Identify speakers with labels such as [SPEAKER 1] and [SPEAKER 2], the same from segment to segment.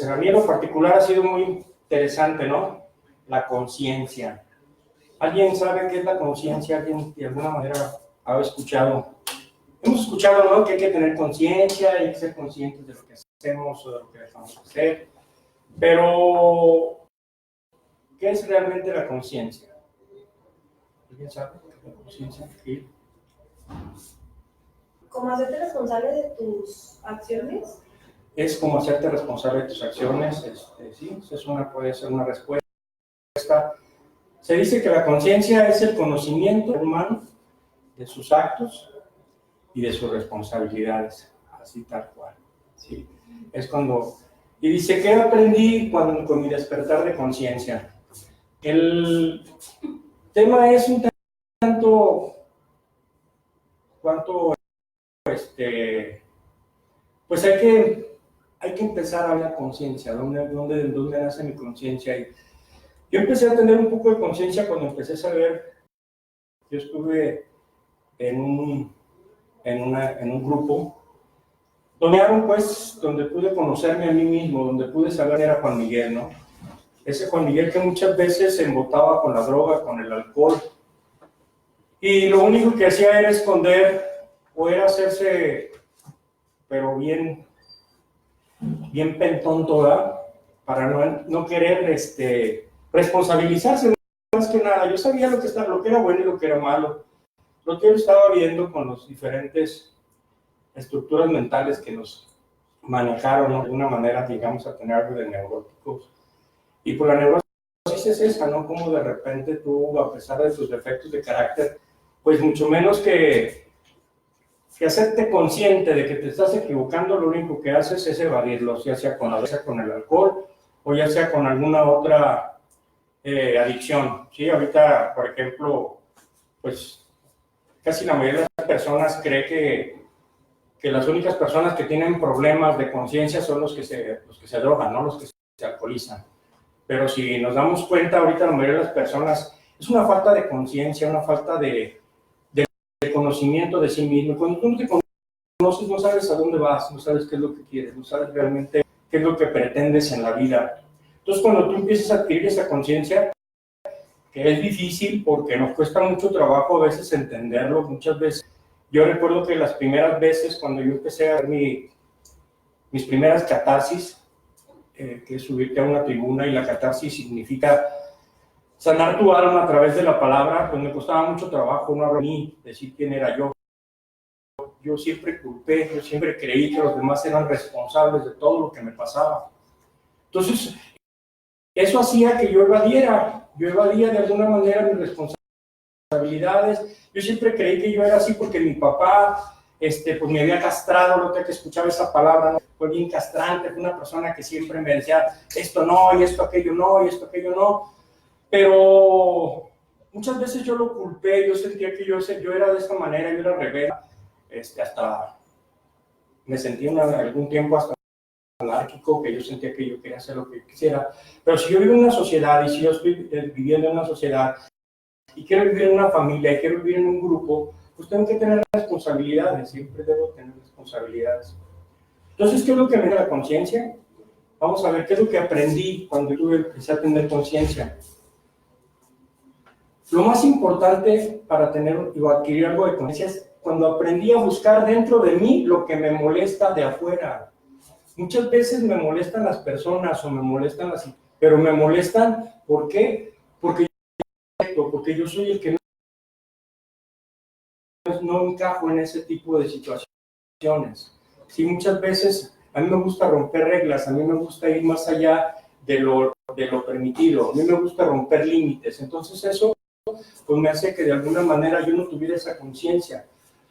[SPEAKER 1] a mí en lo particular ha sido muy interesante, ¿no? La conciencia. ¿Alguien sabe qué es la conciencia? ¿Alguien de alguna manera ha escuchado? Hemos escuchado, ¿no? Que hay que tener conciencia, hay que ser conscientes de lo que hacemos o de lo que dejamos de hacer. Pero, ¿qué es realmente la conciencia? ¿Alguien sabe qué es la conciencia? ¿Sí?
[SPEAKER 2] ¿Cómo hacerte responsable de tus acciones?
[SPEAKER 1] Es como hacerte responsable de tus acciones, sí, puede ser una respuesta. Se dice que la conciencia es el conocimiento humano de sus actos y de sus responsabilidades, así tal cual. ¿Sí? Es cuando... Y dice, ¿qué aprendí con mi despertar de conciencia? El tema es un tanto, cuanto, pues hay que empezar a ver la conciencia, ¿dónde nace mi conciencia? Yo empecé a tener un poco de conciencia cuando empecé a saber, yo estuve en un grupo, donde pude conocerme a mí mismo, donde pude saber era Juan Miguel, ¿no? Ese Juan Miguel que muchas veces se embotaba con la droga, con el alcohol, y lo único que hacía era esconder, o era hacerse, pero bien pentón toda, para no querer responsabilizarse más que nada. Yo sabía lo que era bueno y lo que era malo, lo que yo estaba viendo con los diferentes estructuras mentales que nos manejaron, ¿no? De alguna manera, digamos, a tener algo de neuróticos. Y por la neurosis es esa, ¿no? Como de repente tú, a pesar de tus defectos de carácter, pues mucho menos que hacerte consciente de que te estás equivocando, lo único que haces es evadirlos, ya sea con el alcohol o ya sea con alguna otra adicción. ¿Sí? Ahorita, por ejemplo, pues casi la mayoría de las personas cree que las únicas personas que tienen problemas de conciencia son los que se drogan, ¿no? Los que se alcoholizan. Pero si nos damos cuenta, ahorita la mayoría de las personas es una falta de conciencia, una falta de conocimiento de sí mismo. Cuando tú no te conoces, no sabes a dónde vas, no sabes qué es lo que quieres, no sabes realmente qué es lo que pretendes en la vida. Entonces, cuando tú empiezas a adquirir esa conciencia, que es difícil porque nos cuesta mucho trabajo a veces entenderlo, muchas veces. Yo recuerdo que las primeras veces cuando yo empecé a ver mis primeras catarsis, que es subirte a una tribuna, y la catarsis significa sanar tu alma a través de la palabra, pues me costaba mucho trabajo no hablar de mí, decir quién era yo. Yo siempre culpé, yo siempre creí que los demás eran responsables de todo lo que me pasaba. Entonces, eso hacía que yo evadía de alguna manera mis responsabilidades. Yo siempre creí que yo era así porque mi papá pues me había castrado, lo que escuchaba esa palabra, ¿no? Fue bien castrante, fue una persona que siempre me decía esto no, y esto aquello no, y esto aquello no, pero muchas veces yo lo culpé, yo sentía que yo era de esta manera, yo era rebelde, hasta me sentí algún tiempo hasta anárquico, que yo sentía que yo quería hacer lo que quisiera. Pero si yo vivo en una sociedad, y si yo estoy viviendo en una sociedad, y quiero vivir en una familia, y quiero vivir en un grupo, pues tengo que tener responsabilidades, siempre debo tener responsabilidades. Entonces, ¿qué es lo que me da la conciencia? Vamos a ver qué es lo que aprendí cuando yo empecé a tener conciencia. Lo más importante para tener o adquirir algo de conciencia es cuando aprendí a buscar dentro de mí lo que me molesta de afuera. Muchas veces me molestan las personas o me molestan pero me molestan, ¿por qué? Porque yo soy el que no encajo en ese tipo de situaciones. Sí, muchas veces a mí me gusta romper reglas, a mí me gusta ir más allá de lo permitido, a mí me gusta romper límites. Entonces eso pues me hace que de alguna manera yo no tuviera esa conciencia.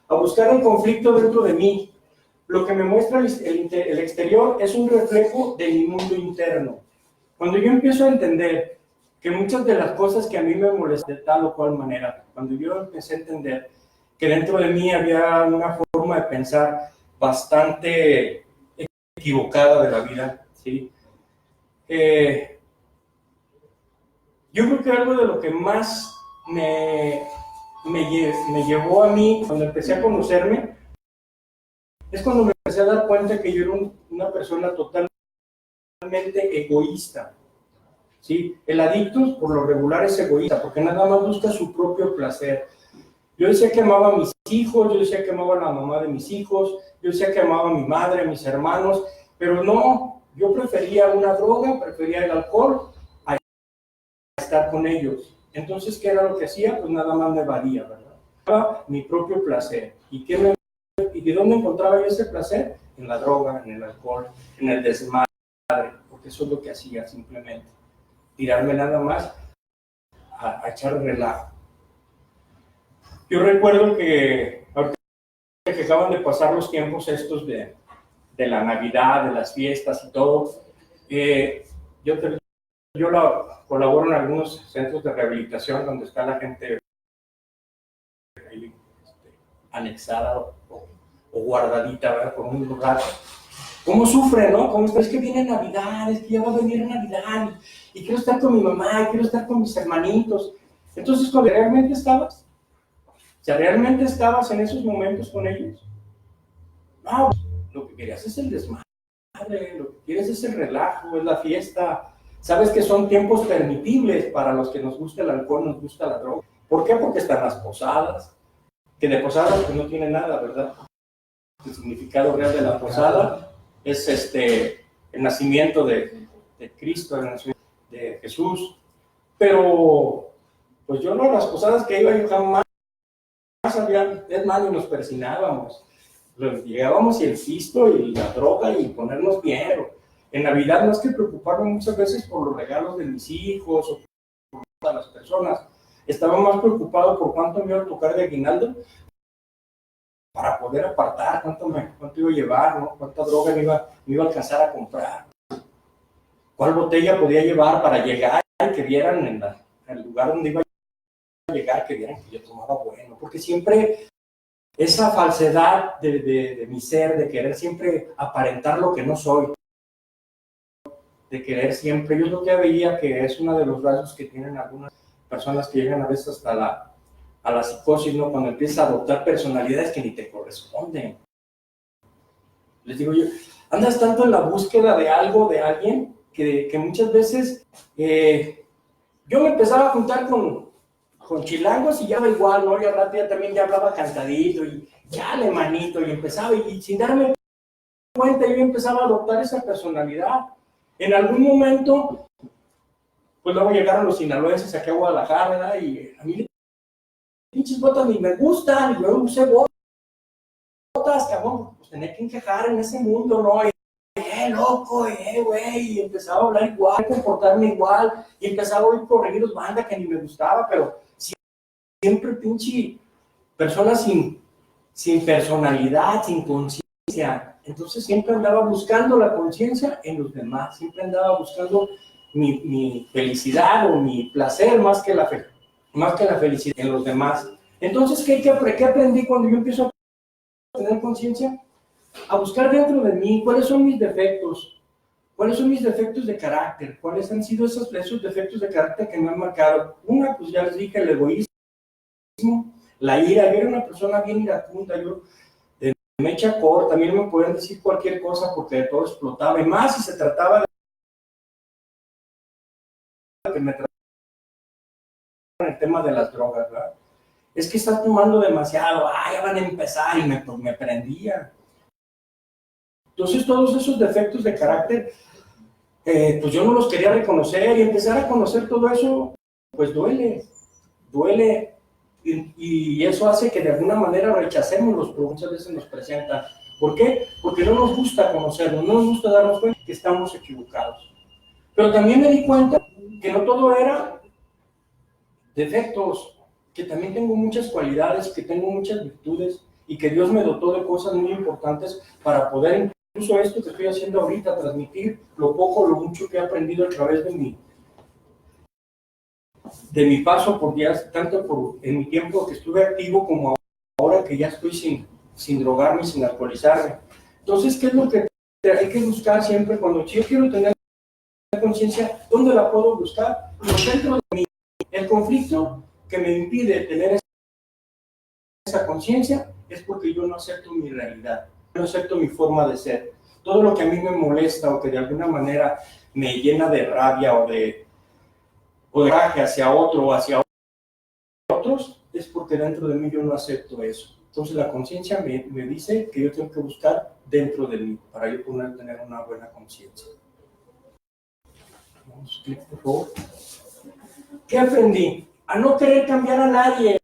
[SPEAKER 1] A buscar un conflicto dentro de mí. Lo que me muestra el exterior es un reflejo de mi mundo interno. Cuando yo empiezo a entender que muchas de las cosas que a mí me molestan de tal o cual manera, cuando yo empecé a entender que dentro de mí había una forma de pensar bastante equivocada de la vida, ¿sí? Yo creo que algo de lo que más me llevó a mí cuando empecé a conocerme es cuando me empecé a dar cuenta que yo era una persona totalmente egoísta. ¿Sí? El adicto, por lo regular, es egoísta, porque nada más busca su propio placer. Yo decía que amaba a mis hijos, yo decía que amaba a la mamá de mis hijos, yo decía que amaba a mi madre, a mis hermanos, pero no, yo prefería una droga, prefería el alcohol a estar con ellos. Entonces, ¿qué era lo que hacía? Pues nada más me evadía, ¿verdad? Mi propio placer. ¿Y de dónde encontraba yo ese placer? En la droga, en el alcohol, en el desmadre, porque eso es lo que hacía simplemente. Tirarme nada más a echar relajo. Yo recuerdo que ahorita que acaban de pasar los tiempos estos de la Navidad, de las fiestas y todo, yo colaboro en algunos centros de rehabilitación donde está la gente ahí, anexada o guardadita, ¿verdad? Por un lugar. ¿Cómo sufre, no? ¿Cómo es que viene Navidad? Es que ya va a venir Navidad y quiero estar con mi mamá y quiero estar con mis hermanitos. Entonces, cuando realmente estabas, ¿realmente estabas en esos momentos con ellos? No, lo que querías es el desmadre, lo que quieres es el relajo, es la fiesta. Sabes que son tiempos permitibles para los que nos gusta el alcohol, nos gusta la droga. ¿Por qué? Porque están las posadas, que de posadas pues no tiene nada, ¿verdad? El significado real de la posada es el nacimiento de Cristo, el nacimiento de Jesús. Pero, pues yo no, las posadas que iba yo jamás había, es más, ni nos persinábamos. Llegábamos y el pisto y la droga y ponernos bien. En Navidad, más que preocuparme muchas veces por los regalos de mis hijos o por las personas, estaba más preocupado por cuánto me iba a tocar de aguinaldo para poder apartar, cuánto iba a llevar, ¿no? Cuánta droga me iba a alcanzar a comprar, cuál botella podía llevar para llegar y que vieran en el lugar donde iba a llegar, que vieran que yo tomaba bueno, porque siempre esa falsedad de mi ser, de querer siempre aparentar lo que no soy, de querer siempre, yo lo que veía que es uno de los rasgos que tienen algunas personas que llegan a veces hasta a la psicosis, ¿no? Cuando empiezas a adoptar personalidades que ni te corresponden. Les digo yo, andas tanto en la búsqueda de algo, de alguien, que muchas veces yo me empezaba a juntar con chilangos y ya va igual, ¿no? Y al rato ya también ya hablaba cantadito y ya le manito y empezaba y sin darme cuenta yo empezaba a adoptar esa personalidad. En algún momento, pues luego llegaron los sinaloenses aquí a Guadalajara, ¿verdad? Y a mí pinches botas ni me gustan, yo usé botas, cabrón, pues tenía que encajar en ese mundo, ¿no? Loco, güey, y empezaba a hablar igual, a comportarme igual, y empezaba a oír corridos, banda que ni me gustaba, pero siempre pinche personas sin personalidad, sin conciencia. Entonces siempre andaba buscando la conciencia en los demás, siempre andaba buscando mi felicidad o mi placer más que la felicidad en los demás. Entonces, ¿qué aprendí cuando yo empiezo a tener conciencia? A buscar dentro de mí cuáles son mis defectos, cuáles son mis defectos de carácter, cuáles han sido esos defectos de carácter que me han marcado. Una, pues ya les dije, el egoísmo, la ira. Yo era una persona bien iracunda, yo de mecha corta, a mí no me podían decir cualquier cosa porque de todo explotaba, y más si se trataba de que me trataban en el tema de las drogas, ¿verdad? Es que estás tomando demasiado, ya van a empezar, y me prendía. Entonces todos esos defectos de carácter, pues yo no los quería reconocer, y empezar a conocer todo eso, pues duele, y eso hace que de alguna manera rechacemos los que muchas veces nos presentan. ¿Por qué? Porque no nos gusta conocerlo, no nos gusta darnos cuenta que estamos equivocados. Pero también me di cuenta que no todo era defectos, que también tengo muchas cualidades, que tengo muchas virtudes, y que Dios me dotó de cosas muy importantes para poder, incluso esto que estoy haciendo ahorita, transmitir lo poco, lo mucho que he aprendido a través de mi paso por días, tanto en mi tiempo que estuve activo como ahora que ya estoy sin drogarme, sin alcoholizarme. Entonces, ¿qué es lo que hay que buscar siempre cuando yo quiero tener conciencia? ¿Dónde la puedo buscar? Pues dentro de mí. El conflicto que me impide tener esa conciencia es porque yo no acepto mi realidad, no acepto mi forma de ser. todo lo que a mí me molesta o que de alguna manera me llena de rabia o de coraje hacia otro o hacia otros, es porque dentro de mí yo no acepto eso. Entonces la conciencia me dice que yo tengo que buscar dentro de mí para yo poder tener una buena conciencia. Vamos, clic, por favor. ¿Qué aprendí? A no querer cambiar a nadie.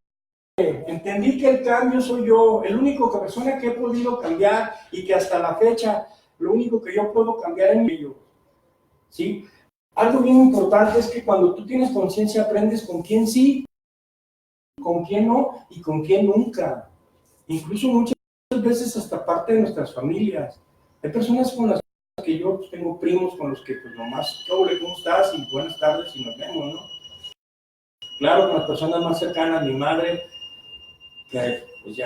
[SPEAKER 1] Entendí que el cambio soy yo, el único persona que he podido cambiar y que hasta la fecha lo único que yo puedo cambiar es yo. ¿Sí? Algo bien importante es que cuando tú tienes conciencia aprendes con quién sí, con quién no y con quién nunca. Incluso muchas veces hasta parte de nuestras familias. Hay personas con las que yo pues, tengo primos con los que pues nomás, ¿cómo estás? Y buenas tardes y nos vemos, ¿no? Claro, con las personas más cercanas, mi madre, que pues ya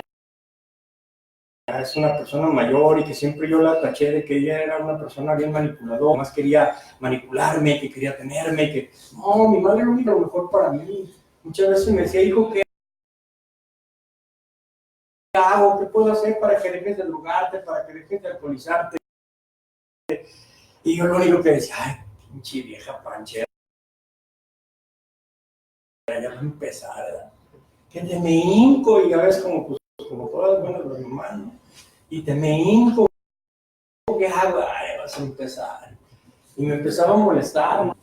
[SPEAKER 1] es una persona mayor y que siempre yo la taché de que ella era una persona bien manipuladora, más quería manipularme, que quería tenerme, que no, mi madre lo mejor para mí. Muchas veces me decía, hijo, ¿qué hago? ¿Qué puedo hacer para que dejes de drogarte, para que dejes de alcoholizarte? Y yo lo único que decía, ay, pinche vieja panchera, ya va a empezar, ¿verdad? Que te me hinco y ya ves como, pues, como todas buenas las mamás, ¿no? Y te me hinco, ¿qué hago? Ay, vas a empezar. Y me empezaba a molestar, ¿no?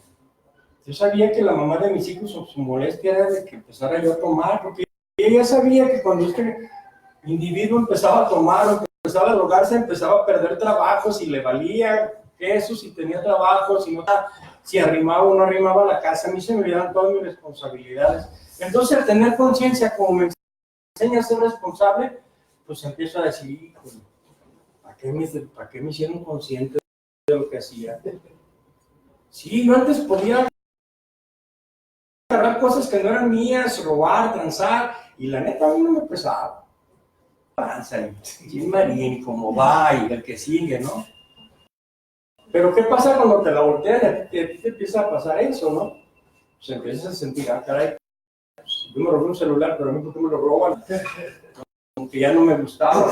[SPEAKER 1] Yo sabía que la mamá de mis hijos, su molestia era de que empezara yo a tomar, porque ella sabía que cuando este individuo empezaba a tomar o empezaba a drogarse, empezaba a perder trabajo, si le valía eso, si tenía trabajo, si arrimaba o no arrimaba la casa, a mí se me olvidaban todas mis responsabilidades. Entonces, al tener conciencia, como me enseña a ser responsable, pues empiezo a decir, híjole, ¿para qué me hicieron consciente de lo que hacía? Sí, yo antes podía agarrar cosas que no eran mías, robar, transar, y la neta a mí no me pesaba. Avanza, y Marín, cómo va, y el que sigue, ¿no? Pero ¿qué pasa cuando te la voltean y a ti te empieza a pasar eso, ¿no? Pues empiezas a sentir, ah, caray, yo me robé un celular, pero a mí ¿por qué me lo roban? Aunque ya no me gustaba.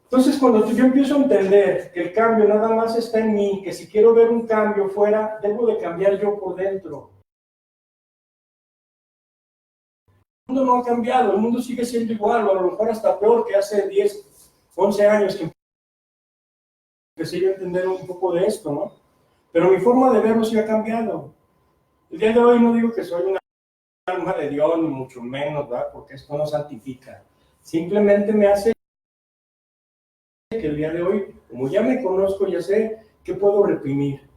[SPEAKER 1] Entonces, cuando yo empiezo a entender que el cambio nada más está en mí, que si quiero ver un cambio fuera, debo de cambiar yo por dentro. El mundo no ha cambiado, el mundo sigue siendo igual, o a lo mejor hasta peor que hace 10, 11 años que empecé yo a entender un poco de esto, ¿no? Pero mi forma de verlo sí ha cambiado. El día de hoy no digo que soy una alma de Dios, ni mucho menos, ¿verdad? Porque esto no santifica. Simplemente me hace que el día de hoy, como ya me conozco, ya sé qué puedo reprimir.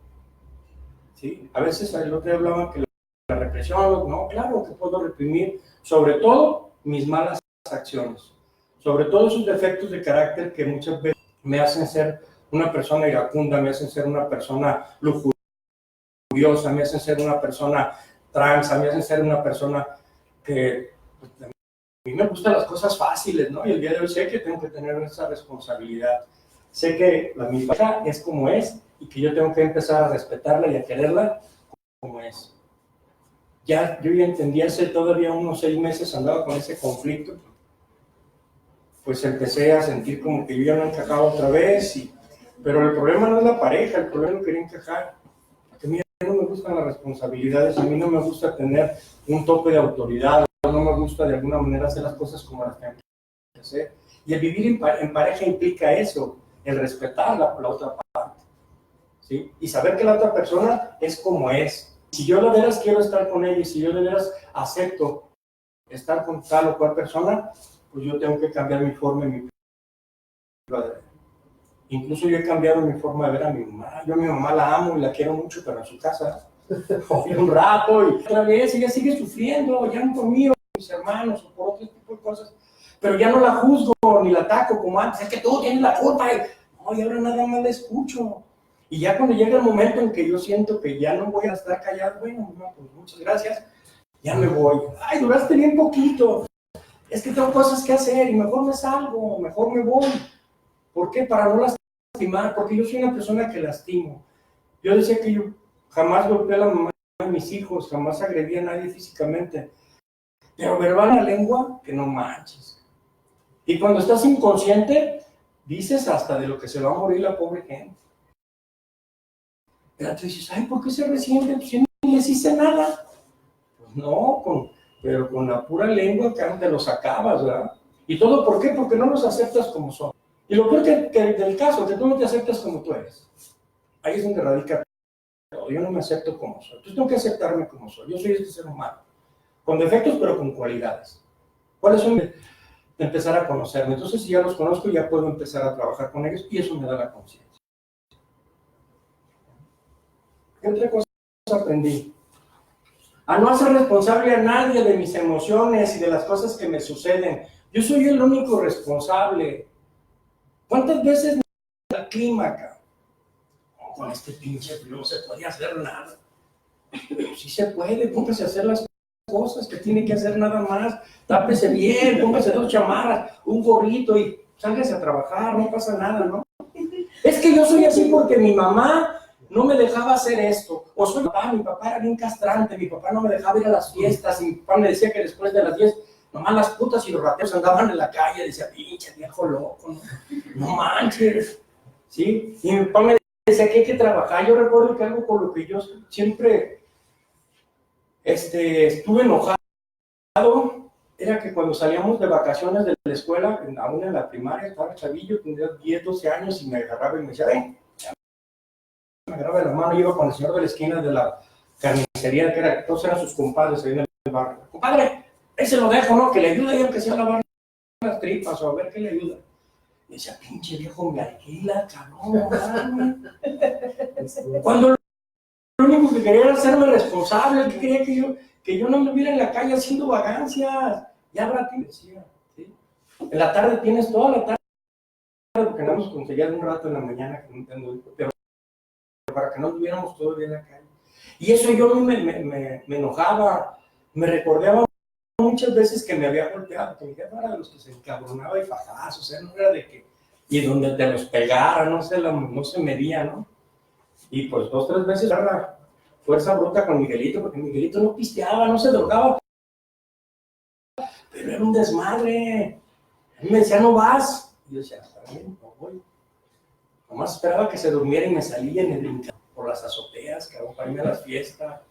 [SPEAKER 1] ¿Sí? A veces el otro día hablaban que la represión, no, claro que puedo reprimir, sobre todo mis malas acciones, sobre todo esos defectos de carácter que muchas veces me hacen ser una persona iracunda, me hacen ser una persona lujuriosa, me hacen ser una persona transa, me hacen ser una persona que pues, a mí me gustan las cosas fáciles, ¿no? Y el día de hoy sé que tengo que tener esa responsabilidad. Sé que mi pareja es como es y que yo tengo que empezar a respetarla y a quererla como es. Yo ya entendí hace todavía unos 6 meses andaba con ese conflicto, pues empecé a sentir como que yo ya no encajaba otra vez, pero el problema no es la pareja, el problema es que quería encajar. A mí no me gustan las responsabilidades, a mí no me gusta tener un tope de autoridad, no me gusta de alguna manera hacer las cosas como las tengo que hacer. Y el vivir en pareja implica eso, el respetar la otra parte, ¿sí? Y saber que la otra persona es como es. Si yo de veras quiero estar con ella y si yo de veras acepto estar con tal o cual persona, pues yo tengo que cambiar mi forma y mi padre. Incluso yo he cambiado mi forma de ver a mi mamá. Yo a mi mamá la amo y la quiero mucho, pero en su casa voy un rato y otra vez ella sigue sufriendo, ya no por mí o por mis hermanos o por otro tipo de cosas. Pero ya no la juzgo ni la ataco como antes. Es que tú tienes la culpa. Y ahora nada más la escucho. Y ya cuando llega el momento en que yo siento que ya no voy a estar callado, bueno, no, pues muchas gracias, ya me voy. Ay, duraste bien poquito. Es que tengo cosas que hacer y mejor me salgo, mejor me voy. ¿Por qué? Para no lastimar, porque yo soy una persona que lastimo. Yo decía que yo jamás golpeé a la mamá de mis hijos, jamás agredí a nadie físicamente. Pero verbal la lengua, que no manches. Y cuando estás inconsciente, dices hasta de lo que se va a morir la pobre gente. Pero tú dices, ay, ¿por qué se resiente? Pues yo no les hice nada. Pues no, pero con la pura lengua que te los acabas, ¿verdad? ¿Y todo por qué? Porque no los aceptas como son. Y lo peor que del caso, que tú no te aceptas como tú eres. Ahí es donde radica todo. Yo no me acepto como soy. Entonces tengo que aceptarme como soy. Yo soy este ser humano. Con defectos, pero con cualidades. ¿Cuáles son? De empezar a conocerme. Entonces, si ya los conozco, ya puedo empezar a trabajar con ellos y eso me da la conciencia. ¿Qué otra cosa aprendí? A no hacer responsable a nadie de mis emociones y de las cosas que me suceden. Yo soy el único responsable. ¿Cuántas veces me da clima acá? Oh, con este pinche frío no se podía hacer nada. Pero sí se puede, póngase a hacer las cosas que tiene que hacer nada más. Tápese bien, póngase 2 chamarras, un gorrito y sálgase a trabajar, no pasa nada, ¿no? Es que yo soy así porque mi mamá no me dejaba hacer esto. O soy mi papá era bien castrante, mi papá no me dejaba ir a las fiestas, y mi papá me decía que después de las 10, nomás las putas y los rateros andaban en la calle, decía, pinche viejo loco, no manches, ¿sí? Y mi papá me decía que hay que trabajar. Yo recuerdo que algo por lo que yo siempre estuve enojado, era que cuando salíamos de vacaciones de la escuela, aún en la primaria, estaba chavillo, tendría 10, 12 años, y me agarraba y me decía, ven, me agarraba de la mano y iba con el señor de la esquina de la carnicería, que era, todos eran sus compadres ahí en el barrio. Compadre, ahí se lo dejo, ¿no? Que le ayude, aunque sea a lavar las tripas o a ver qué le ayuda. Y decía, pinche viejo, me alquila, cabrón. Cuando lo único que quería era hacerme responsable, que quería que yo no me viera en la calle haciendo vagancias. Ya ratito decía, ¿sí? En la tarde tienes toda la tarde, porque no nos conseguían un rato en la mañana, que no tengo, pero para que no estuviéramos todo el día en la calle. Y eso yo me enojaba, me recordaba muchas veces que me había golpeado, que mi jefa era de los que se encabronaba y fajazos, o sea, no era de que, y donde te los pegara, no se medía, ¿no? Y pues 2, 3 veces era la fuerza bruta con Miguelito, porque Miguelito no pisteaba, no se drogaba, pero era un desmadre. Él me decía, no vas. Y yo decía, está bien, no voy. Nomás esperaba que se durmiera y me salía y me brincaba por las azoteas, que para irme a las fiestas.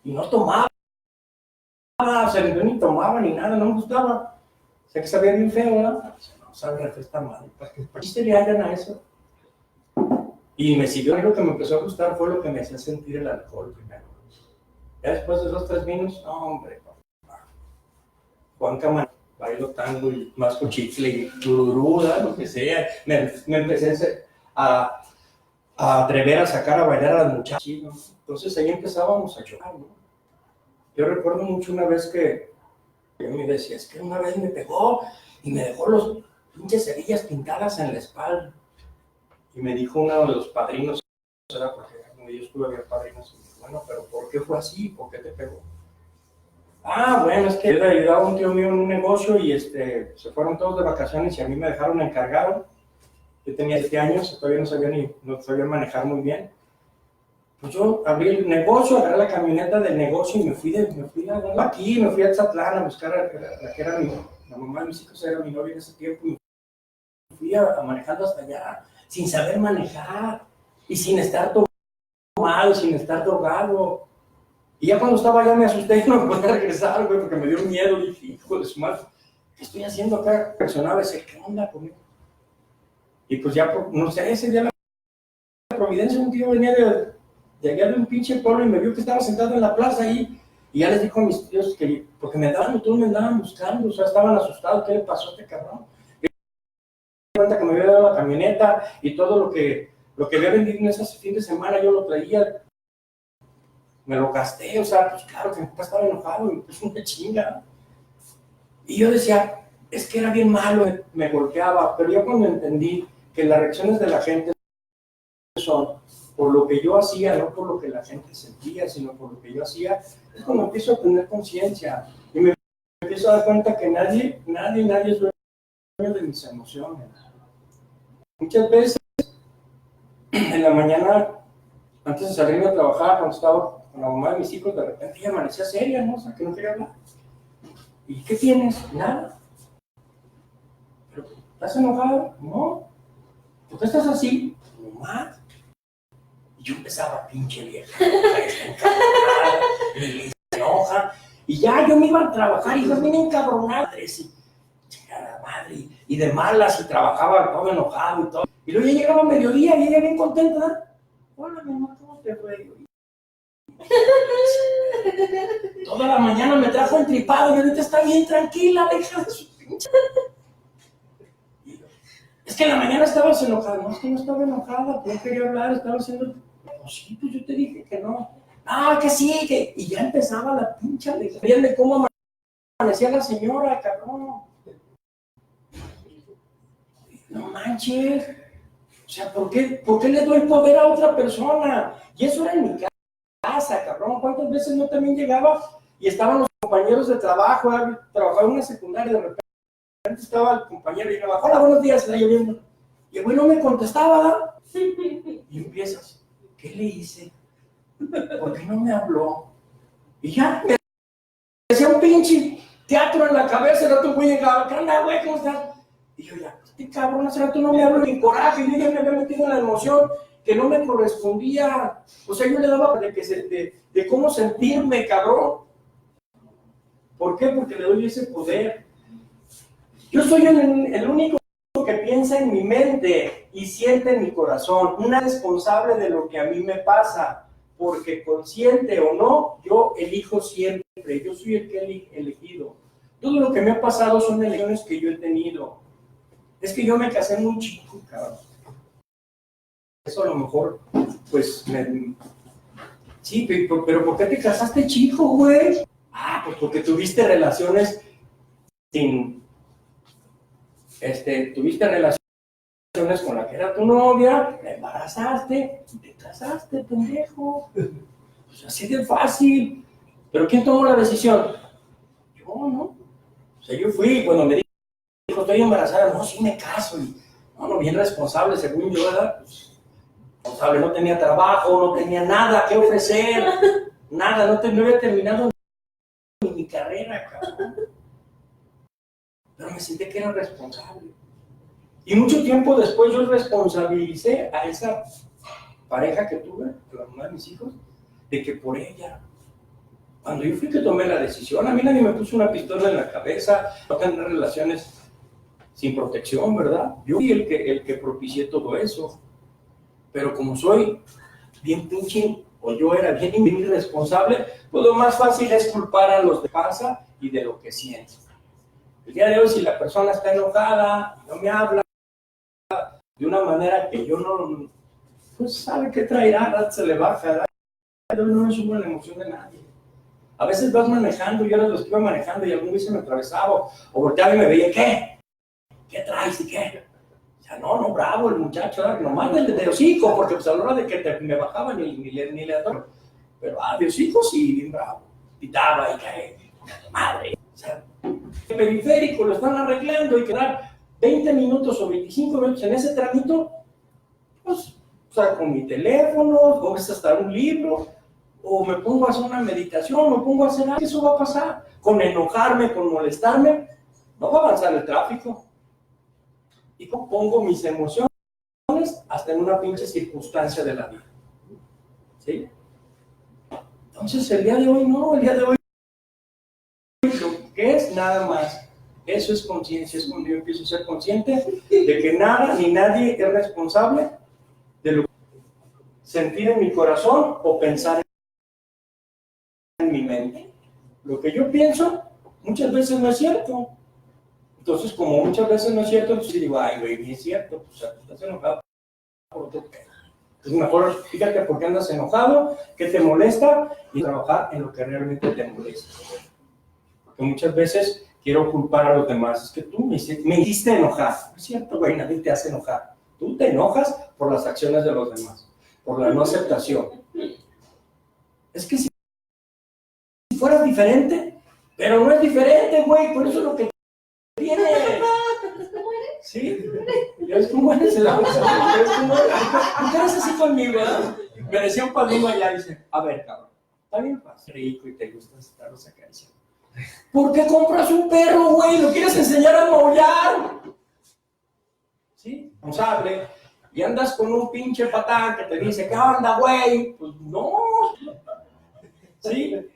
[SPEAKER 1] Y no tomaba, o sea, yo ni tomaba ni nada, no me gustaba. O sea, que sabía bien feo, ¿verdad? No sabe la fiesta mal. ¿Para qué se le hallan a eso? Y me siguió, y lo que me empezó a gustar fue lo que me hacía sentir el alcohol primero. Ya después de 2, 3 vinos, no, hombre, papá. Juan Camarón, bailo tango y más chicle y tururuda, lo que sea. Me empecé a atrever a sacar a bailar a las muchachas, ¿no? Entonces ahí empezábamos a chocar, ¿no? Yo recuerdo mucho una vez que yo me decía, es que una vez me pegó y me dejó los pinches cerillas pintadas en la espalda. Y me dijo uno de los padrinos, era porque donde yo estuve había padrinos, y me dijo, bueno, pero ¿por qué fue así? ¿Por qué te pegó? Ah, bueno, es que yo le ayudaba a un tío mío en un negocio y se fueron todos de vacaciones y a mí me dejaron encargado. Yo tenía 7 años, todavía no sabía manejar muy bien. Pues yo abrí el negocio, agarré la camioneta del negocio y me fui aquí, me fui a Tzatlán a buscar a la que era la mamá de mis hijos, era mi novia en ese tiempo, y me fui manejando hasta allá, sin saber manejar y sin estar tomado, sin estar drogado. Y ya cuando estaba allá me asusté y no me podía regresar, güey, porque me dio miedo. Dije, hijo de su madre, ¿qué estoy haciendo acá? Personaba ese, ¿qué onda conmigo? Y pues ya, no sé, ese día la Providencia, un tío venía de allá de un pinche pueblo y me vio que estaba sentado en la plaza ahí. Y ya les dijo a mis tíos que, porque me andaban buscando, o sea, estaban asustados, ¿qué le pasó a este cabrón? Y me di cuenta que me había dado la camioneta y todo lo que había vendido en ese fin de semana yo lo traía. Me lo gasté, o sea, pues claro que mi papá estaba enojado y me puso una chinga. Y yo decía, es que era bien malo, me golpeaba, pero yo cuando entendí que las reacciones de la gente son por lo que yo hacía, no por lo que la gente sentía, sino por lo que yo hacía, es cuando empiezo a tener conciencia y me empiezo a dar cuenta que nadie es dueño de mis emociones. Muchas veces, en la mañana, antes de salirme a trabajar, cuando estaba con la mamá de mis hijos, de repente ella amanecía seria, ¿no? O sea, que no quería hablar. ¿Y qué tienes? Nada. ¿Pero estás enojado? No. ¿por qué estás así? Nomás. Y yo empezaba, pinche vieja, y se enoja. Y ya yo me iba a trabajar, y yo bien encabronada, y chingada madre, y de malas, y trabajaba todo enojado y todo. Y luego ya llegaba a mediodía, y ella bien contenta. Hola, mi amor, ¿cómo te fue? Toda la mañana me trajo entripado, y ahorita está bien tranquila, la hija de su pinche. Es que en la mañana estabas enojada. No, es que no estaba enojada, no quería hablar, estaba haciendo. Pues sí, pues yo te dije que no. Ah, que sí, que. Y ya empezaba la pincha alegría de cómo amanecía la señora, cabrón. No manches. O sea, ¿por qué le doy poder a otra persona? Y eso era en mi casa, cabrón. ¿Cuántas veces no también llegaba y estaban los compañeros de trabajo? Trabajaba en una secundaria, de repente estaba el compañero y llegaba, hola, buenos días, está lloviendo. Y el güey no me contestaba. Y empiezas, ¿qué le hice? ¿Por qué no me habló? Y ya, me hacía un pinche teatro en la cabeza, el otro güey llegaba, ¿qué onda, güey? ¿Cómo estás? Y yo ya, este cabrón, hace rato no me habló ni coraje, yo ya me había metido en la emoción que no me correspondía. O sea, yo le daba de cómo sentirme, cabrón. ¿Por qué? Porque le doy ese poder. Yo soy el único que piensa en mi mente y siente en mi corazón, una responsable de lo que a mí me pasa, porque consciente o no, yo elijo siempre, yo soy el que he elegido. Todo lo que me ha pasado son elecciones que yo he tenido. Es que yo me casé muy chico, cabrón. Eso a lo mejor, pues, sí, pero ¿por qué te casaste chico, güey? Ah, pues porque tuviste relaciones tuviste relaciones con la que era tu novia, te embarazaste, y te casaste, pendejo. Pues así de fácil. ¿Pero quién tomó la decisión? Yo, ¿no? O sea, yo fui, cuando me dijo, estoy embarazada, no, sí me caso. Y, no, bien responsable, según yo, ¿verdad? Pues, responsable, no tenía trabajo, no tenía nada que ofrecer, nada, no había terminado ni mi carrera, cabrón. Pero me sentí que era responsable. Y mucho tiempo después yo responsabilicé a esa pareja que tuve, la mamá de mis hijos, de que por ella, cuando yo fui que tomé la decisión, a mí nadie me puso una pistola en la cabeza, no tener relaciones sin protección, ¿verdad? Yo fui el que propicié todo eso. Pero como soy bien pinche, o yo era bien irresponsable, pues lo más fácil es culpar a los de pasa y de lo que siento. El día de hoy, si la persona está enojada, no me habla, de una manera que yo no, pues sabe que traerá, se le baja, yo no me subo en la emoción de nadie. A veces vas manejando, yo era de los que iba manejando y algún día se me atravesaba, o volteaba y me veía, ¿qué traes y qué? O sea, no, bravo el muchacho, nomás de hocico, porque pues a la hora de que me bajaba ni le adoro. Pero de hocico sí, bien bravo. Pitaba y cae, madre. O sea, el periférico lo están arreglando y quedar 20 minutos o 25 minutos en ese tramito, pues, o sea, con mi teléfono, o es hasta un libro, o me pongo a hacer una meditación, me pongo a hacer algo, eso va a pasar. Con enojarme, con molestarme, no va a avanzar el tráfico. Y pongo mis emociones hasta en una pinche circunstancia de la vida. ¿Sí? Entonces, el día de hoy no, el día de hoy lo que es nada más. Eso es conciencia, es cuando yo empiezo a ser consciente de que nada ni nadie es responsable de lo que sentir en mi corazón o pensar en mi mente. Lo que yo pienso muchas veces no es cierto. Entonces, como muchas veces no es cierto, entonces digo, ay, güey, ni es cierto. O sea, estás enojado por otro tema. Entonces, mejor fíjate por qué andas enojado, qué te molesta y trabajar en lo que realmente te molesta. Porque muchas veces quiero culpar a los demás. Es que tú me hiciste enojar. No es cierto, güey, nadie te hace enojar. Tú te enojas por las acciones de los demás, por la no aceptación. Es que si fuera diferente, pero no es diferente, güey, por eso es lo que tiene. ¿Sí? ¿Ves cómo eres? ¿Ves cómo eres? ¿Por qué eres así conmigo? Me decía un padrino allá, dice, a ver, cabrón, está bien fácil, rico y te gusta estarlos acariciando. ¿Por qué compras un perro, güey? ¿Lo quieres enseñar a maullar? ¿Sí? Responsable. y andas con un pinche patán que te dice, ¿qué onda, güey? Pues no. ¿Sí?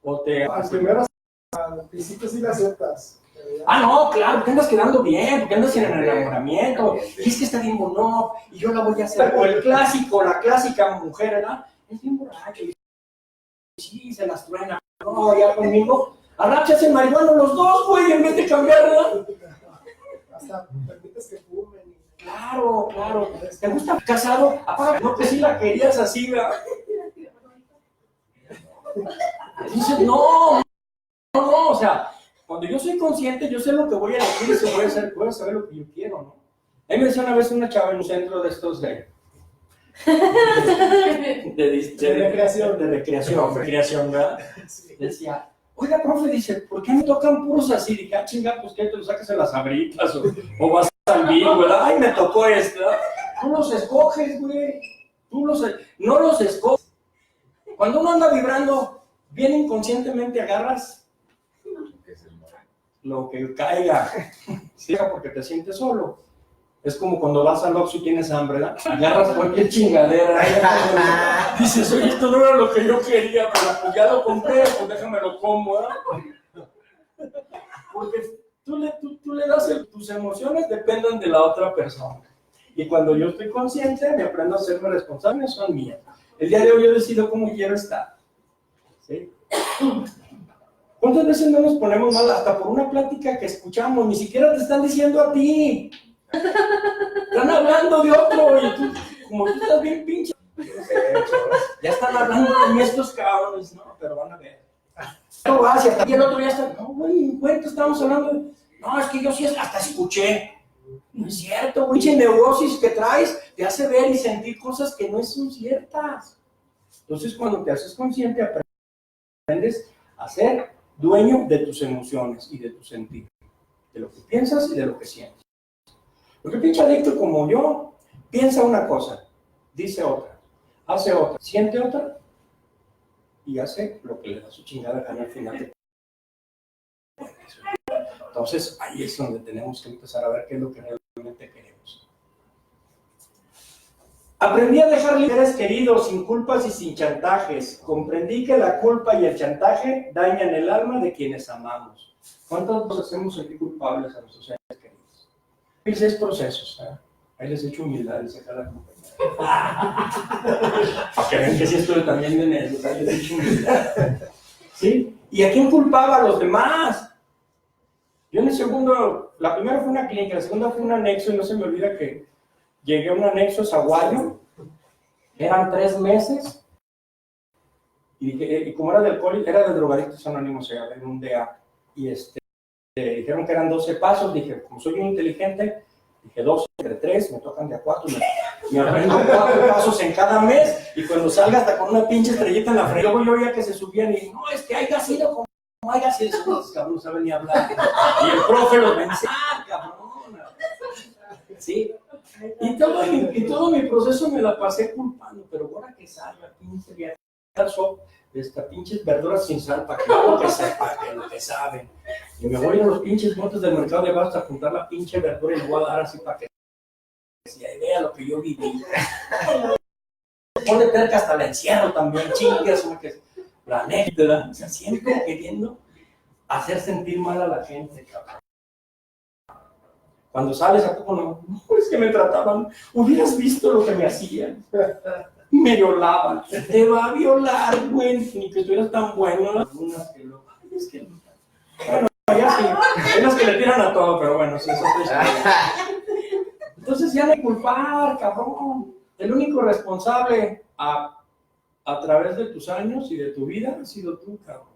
[SPEAKER 1] O te...
[SPEAKER 3] Al primero, al principio sí la aceptas.
[SPEAKER 1] Ah, no, claro, porque andas quedando bien, porque andas en el enamoramiento, y es que está bien no, y yo la voy a hacer. O el clásico, la clásica mujer, ¿verdad? Es bien borracho, y sí, se las truena. No, ya conmigo, arrachas el marihuano los dos, güey, en vez de cambiar, ¿verdad?
[SPEAKER 3] Hasta permites que fumen.
[SPEAKER 1] Claro, claro. ¿Te gusta casado? Apaga, no, que sí la querías así, ¿verdad? Dices, no, o sea, cuando yo soy consciente, yo sé lo que voy a elegir y voy a saber lo que yo quiero, ¿no? A mí me decía una vez una chava en un centro de estos de recreación, ¿verdad? Decía, oiga, profe, dice, ¿por qué me tocan puros así? Dije, ah, chinga, pues que te lo sacas en las abritas o vas al vivo, ¿verdad? Ay, me tocó esto, ¿verdad? Tú los escoges, güey. No los escoges. Cuando uno anda vibrando, bien inconscientemente agarras lo que caiga. Sí, porque te sientes solo. Es como cuando vas al Oxxo y tienes hambre, ¿verdad? Agarras cualquier chingadera. Dices, oye, esto no era lo que yo quería, pero pues ya lo compré, pues déjame lo como, ¿verdad? Porque tú le das tus emociones dependen de la otra persona. Y cuando yo estoy consciente, me aprendo a hacerme responsable, son mías. El día de hoy yo decido cómo quiero estar. ¿Sí? ¿Cuántas veces no nos ponemos mal hasta por una plática que escuchamos? Ni siquiera te están diciendo a ti. Están hablando de otro y tú, como tú estás bien pinche. Ya están hablando de mí estos cabrones, ¿no? Pero van a ver. No vas y hasta aquí el otro ya está. No, güey, en cuenta estamos hablando de... No, es que yo sí hasta escuché. No es cierto, güey. Pinche neurosis que traes te hace ver y sentir cosas que no son ciertas. Entonces, cuando te haces consciente, aprendes a ser dueño de tus emociones y de tu sentir. De lo que piensas y de lo que sientes. Porque pinche adicto como yo, piensa una cosa, dice otra, hace otra, siente otra y hace lo que le da su chingada gana al final de... Entonces ahí es donde tenemos que empezar a ver qué es lo que realmente queremos. Aprendí a dejar libres queridos, sin culpas y sin chantajes. Comprendí que la culpa y el chantaje dañan el alma de quienes amamos. ¿Cuántos nos hacemos sentir culpables a nuestros seres queridos? 6 procesos, ¿eh? Ahí les echo humildad y sacar la compañía. Para que vean que sí estoy también en eso, ahí les echo humildad. ¿Sí? ¿Y a quién culpaba? A los demás. Yo en el segundo, la primera fue una clínica, la segunda fue un anexo y no se me olvida que llegué a un anexo zaguayo, eran 3 meses y como era de alcohólico, era de drogadictos anónimos, en un DA, y dijeron que eran 12 pasos, dije, como soy muy inteligente, dije 12 entre 3, me tocan de a 4, me aprendo 4 pasos en cada mes, y cuando salga hasta con una pinche estrellita en la frente, luego yo oía que se subían y no, es que haya sido como haya sido, esos cabrón no saben ni hablar, y el profe los vence, cabrón, ¿sí? Y todo mi proceso me la pasé culpando, pero ahora que salga, pinche viajazo, de estas pinches verduras sin sal, para que lo que sepa, que lo que saben. Y me voy a los pinches botes del mercado de abasto a juntar la pinche verdura y le voy a dar así para que si vea lo que yo viví. Pone terca hasta la encierro también, chingas, que la neta, o sea, siempre queriendo hacer sentir mal a la gente, cabrón. Cuando sales a poco no, es que me trataban, hubieras visto lo que me hacían. Me violaban. Te va a violar, güey, ni que estuvieras tan bueno. Algunas que lo... Ay, es que... Bueno, ya sí. Hay unas que le tiran a todo, pero bueno, sí, eso es Entonces ya no hay culpar, cabrón. El único responsable a través de tus años y de tu vida ha sido tú, cabrón.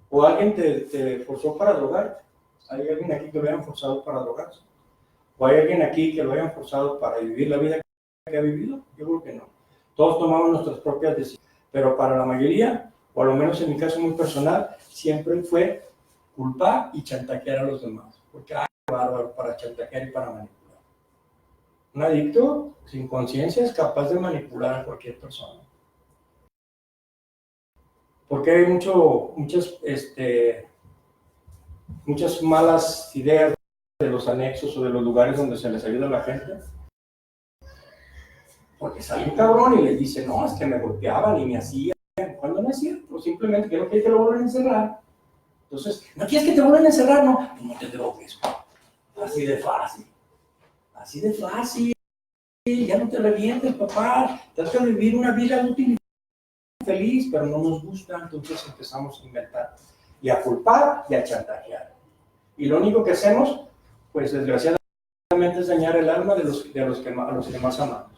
[SPEAKER 1] O alguien te forzó para drogar. ¿Hay alguien aquí que lo hayan forzado para drogarse? ¿O hay alguien aquí que lo hayan forzado para vivir la vida que ha vivido? Yo creo que no. Todos tomamos nuestras propias decisiones, pero para la mayoría, o a lo menos en mi caso muy personal, siempre fue culpar y chantajear a los demás. Porque hay bárbaro para chantajear y para manipular. Un adicto sin conciencia es capaz de manipular a cualquier persona. Porque hay muchas malas ideas de los anexos o de los lugares donde se les ayuda a la gente. Porque sale un cabrón y le dice, no, es que me golpeaban y me hacían, cuando no es cierto, simplemente que no quiere que lo vuelvan a encerrar. Entonces, ¿no quieres que te vuelvan a encerrar? No, no te drogues. Así de fácil. Así de fácil. Ya no te revientes, papá. Trata de vivir una vida útil y feliz, pero no nos gusta, entonces empezamos a inventar y a culpar y a chantajear. Y lo único que hacemos, pues desgraciadamente, es dañar el alma de los que más amamos.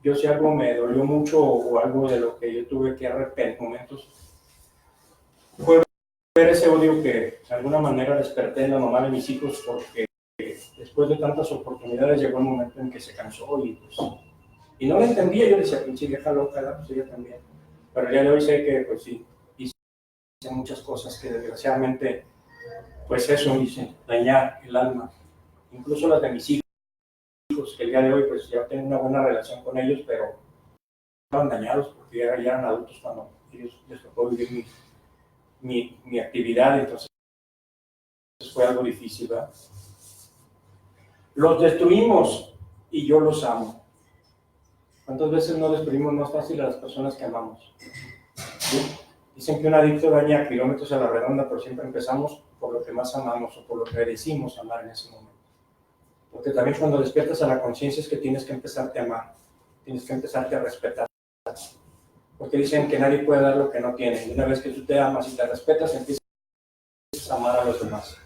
[SPEAKER 1] Yo si algo me dolió mucho o algo de lo que yo tuve que arrepentir en momentos, fue ver ese odio que de alguna manera desperté en la mamá de mis hijos, porque después de tantas oportunidades llegó un momento en que se cansó y no la entendía. Yo decía, pinche vieja loca, pues ella también. Pero el día de hoy sé que pues sí, hice muchas cosas que desgraciadamente, pues eso hice, dañar el alma, incluso las de mis hijos, que el día de hoy pues ya tengo una buena relación con ellos, pero estaban dañados porque ya eran adultos cuando ellos les tocó vivir mi actividad, entonces fue algo difícil, ¿verdad? Los destruimos y yo los amo. ¿Cuántas veces no destruimos más fácil a las personas que amamos? ¿Sí? Dicen que un adicto daña kilómetros a la redonda, pero siempre empezamos por lo que más amamos o por lo que decimos amar en ese momento. Porque también cuando despiertas a la conciencia es que tienes que empezarte a amar, tienes que empezarte a respetar. Porque dicen que nadie puede dar lo que no tiene. Y una vez que tú te amas y te respetas, empiezas a amar a los demás.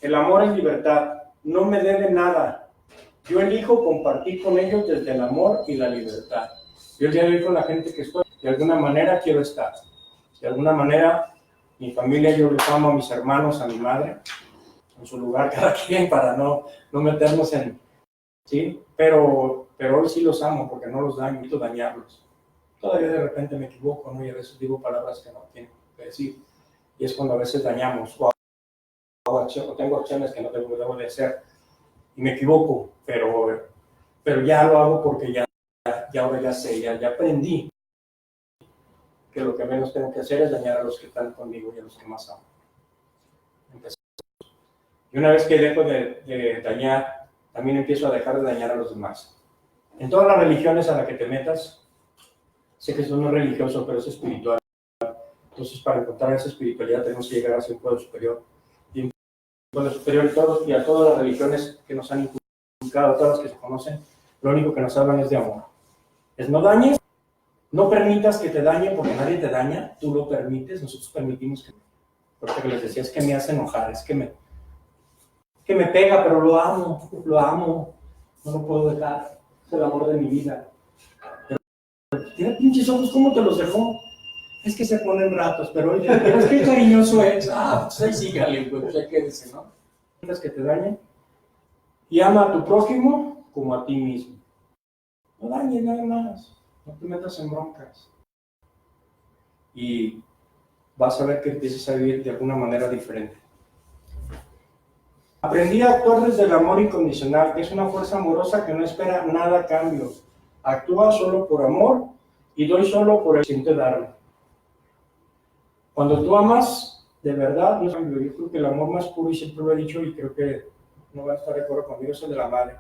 [SPEAKER 1] El amor es libertad. No me debe nada. Yo elijo compartir con ellos desde el amor y la libertad. Yo el día de hoy con la gente que estoy, de alguna manera quiero estar. De alguna manera, mi familia, yo les amo a mis hermanos, a mi madre, en su lugar cada quien para no meternos en... ¿sí? Pero hoy sí los amo porque no los daño, necesito dañarlos. Todavía de repente me equivoco, ¿no? Y a veces digo palabras que no tienen que decir. Y es cuando a veces dañamos o tengo acciones que no debo de hacer. Y me equivoco, pero ya lo hago porque ya ahora ya sé, ya aprendí que lo que menos tengo que hacer es dañar a los que están conmigo y a los que más amo. Y una vez que dejo de dañar, también empiezo a dejar de dañar a los demás. En todas las religiones a las que te metas, sé que eso no es religioso, pero es espiritual. Entonces, para encontrar esa espiritualidad tenemos que llegar hacia un pueblo superior. Y un pueblo superior y a todas las religiones que nos han inculcado, todas las que se conocen, lo único que nos hablan es de amor. Es no dañes, no permitas que te dañen porque nadie te daña, tú lo permites, nosotros permitimos que... Porque les decía, es que me hace enojar, es que me pega, pero lo amo, no lo puedo dejar, es el amor de mi vida. Pero tiene pinches ojos, ¿cómo te los dejó? Es que se ponen ratos, pero oye, es que cariñoso es. Pues ahí sígale, pues ya quédese, ¿no? Que te dañen. Y ama a tu prójimo como a ti mismo. No dañes nada más, no te metas en broncas. Y vas a ver que empiezas a vivir de alguna manera diferente. Aprendí a actuar desde el amor incondicional, que es una fuerza amorosa que no espera nada a cambio. Actúa solo por amor y doy solo por el siente darme. Cuando tú amas, de verdad, no cambio. Yo creo que el amor más puro, y siempre lo he dicho, y creo que no van a estar de acuerdo conmigo, es el de la madre.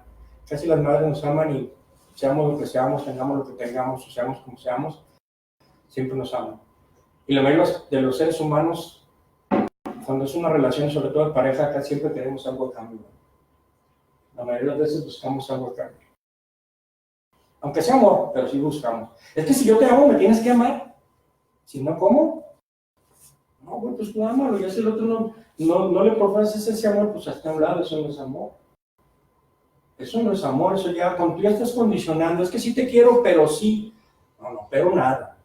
[SPEAKER 1] Casi las madres nos aman y seamos lo que seamos, tengamos lo que tengamos, o seamos como seamos, siempre nos aman. Y la mayoría de los seres humanos, cuando es una relación, sobre todo de pareja, acá siempre queremos algo a cambio. La mayoría de las veces buscamos algo a cambio. Aunque sea amor, pero sí buscamos. Es que si yo te amo, me tienes que amar. Si no, ¿cómo? No, bueno, pues tú ámalo, y si el otro no le profesas ese amor, pues hasta un lado, eso no es amor. Eso no es amor, eso ya, cuando tú ya estás condicionando, es que sí te quiero, pero sí. No, pero nada.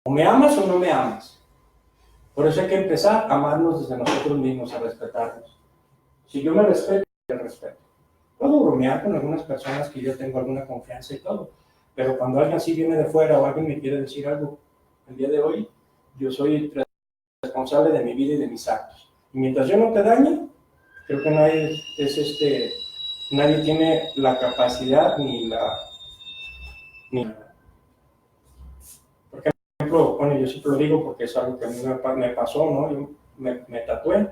[SPEAKER 1] O me amas o no me amas. Por eso hay que empezar a amarnos desde nosotros mismos, a respetarnos. Si yo me respeto, yo respeto. Puedo bromear con algunas personas que yo tengo alguna confianza y todo, pero cuando alguien así viene de fuera o alguien me quiere decir algo, el día de hoy, yo soy responsable de mi vida y de mis actos. Y mientras yo no te dañe, creo que nadie tiene la capacidad por ejemplo, bueno, yo siempre lo digo porque es algo que a mí me pasó, ¿no? Yo me tatué.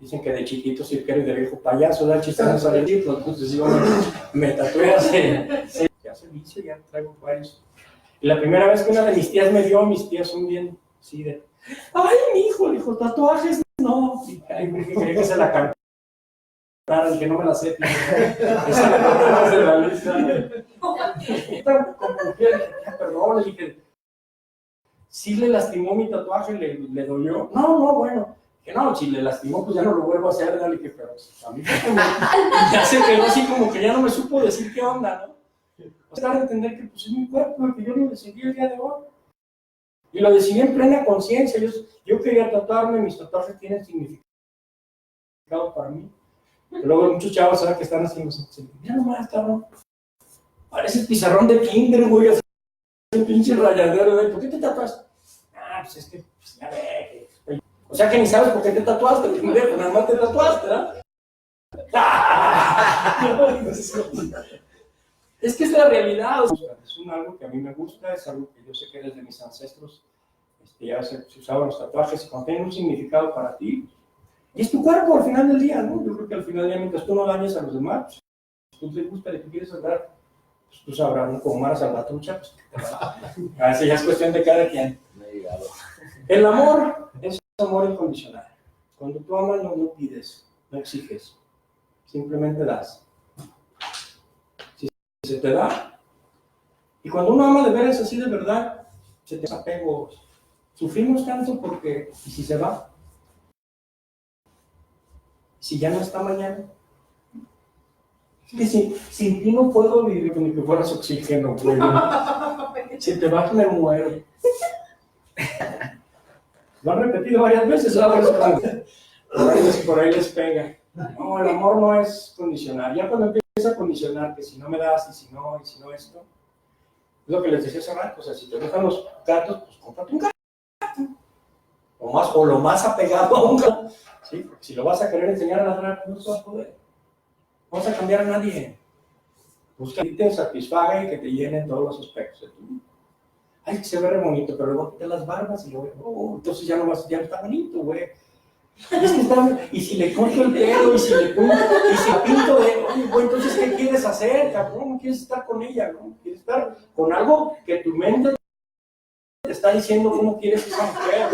[SPEAKER 1] Dicen que de chiquito cirquero y de viejo payaso, da chiste no sabe decirlo, entonces yo me tatué hace vicio, ya traigo varios. Y la primera vez que una de mis tías me vio, mis tías son bien, sí, de, ay, mi hijo, le dijo, tatuajes, no. Y quería que se la cantara, y que no me la sé. Esa la de la lista. Perdón, le dije, sí le lastimó mi tatuaje, le dolió. No, bueno. Que no, si le lastimó, pues ya no lo vuelvo a hacer, dale, que pero a mí ya se quedó así como que ya no me supo decir qué onda, ¿no? O sea, entender que pues es mi cuerpo, que yo lo decidí el día de hoy. Y lo decidí en plena conciencia. Yo quería tatuarme, mis tatuajes tienen significado para mí. Pero luego muchos chavos saben que están haciendo, mira nomás, cabrón, parece el pizarrón de kinder, güey, así el pinche rayadero, ¿por qué te tatuaste? Ah, pues es que, pues ya ve, o sea que ni sabes por qué te tatuaste, pendejo, nada más te tatuaste, ¿verdad? Es que es la realidad. Es algo que a mí me gusta, es algo que yo sé que desde mis ancestros ya se usaban los tatuajes y cuando tienen un significado para ti. Y es tu cuerpo al final del día, ¿no? Yo creo que al final del día, mientras tú no dañes a los demás, pues, tú te gusta y tú quieres hablar, pues tú sabrás, ¿no? Como Mara Salvatrucha, pues te va. A veces ya es cuestión de cada quien. El amor es amor incondicional. Cuando tú amas, no pides, no exiges, simplemente das. Si se te da, y cuando uno ama de veras así de verdad, se te desapego. Sufrimos tanto porque, ¿y si se va? Si ya no está mañana. Es que sin ti no puedo vivir ni que fueras oxígeno, güey. Si te vas, me muero. Lo han repetido varias veces, ¿sabes? Por ahí les pega. No, el amor no es condicional. Ya cuando empieza a condicionar, que si no me das, y si no esto, es lo que les decía hace rato. O sea, si te gustan los gatos, pues cómprate un gato. O lo más apegado a un gato. ¿Sí? Porque si lo vas a querer enseñar a ladrar, no se va a poder. No vas a cambiar a nadie. Busca que te satisfaga y que te llene en todos los aspectos de tu vida. Ay, que se ve re bonito, pero luego quita las barbas y luego, entonces ya no está bonito, güey. Es que y si le corto el pelo, y si pinto de, oye, güey, entonces, ¿qué quieres hacer, cabrón? No quieres estar con ella, ¿no? Quieres estar con algo que tu mente te está diciendo cómo quieres esa mujer.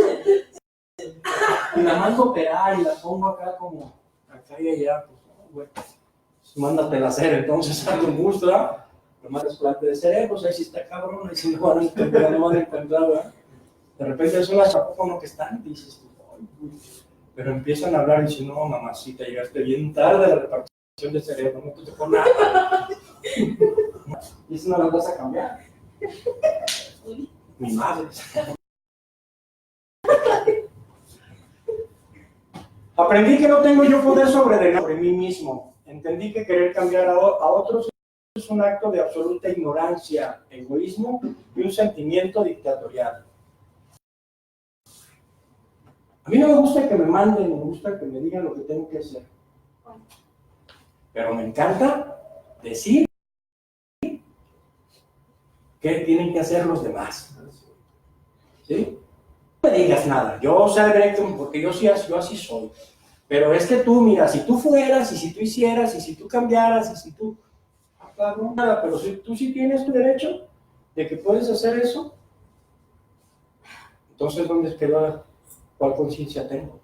[SPEAKER 1] Y la mando a operar y la pongo acá como, acá y allá, pues, no, güey. Pues, mándate a hacer, entonces, algo un gusto, ¿verdad? Nomás trasplante de cerebros, ahí sí está cabrón, ahí sí no van a encontrar, ¿verdad? De repente son las tampoco no que están, dices, ay, güey. Pero empiezan a hablar y dicen, no, mamacita, llegaste bien tarde a la repartición de cerebro, no te tocó nada. Y eso no las vas a cambiar. Mi madre. Aprendí que no tengo yo poder sobre mí mismo. Entendí que querer cambiar a otros es un acto de absoluta ignorancia, egoísmo y un sentimiento dictatorial. A mí no me gusta que me manden, me gusta que me digan lo que tengo que hacer. Pero me encanta decir qué tienen que hacer los demás. ¿Sí? No me digas nada, yo sabré porque yo así soy. Pero es que tú, mira, si tú fueras, y si tú hicieras, y si tú cambiaras, y si tú... Claro, nada, pero si tú sí tienes tu derecho de que puedes hacer eso, entonces ¿dónde queda cuál conciencia tengo?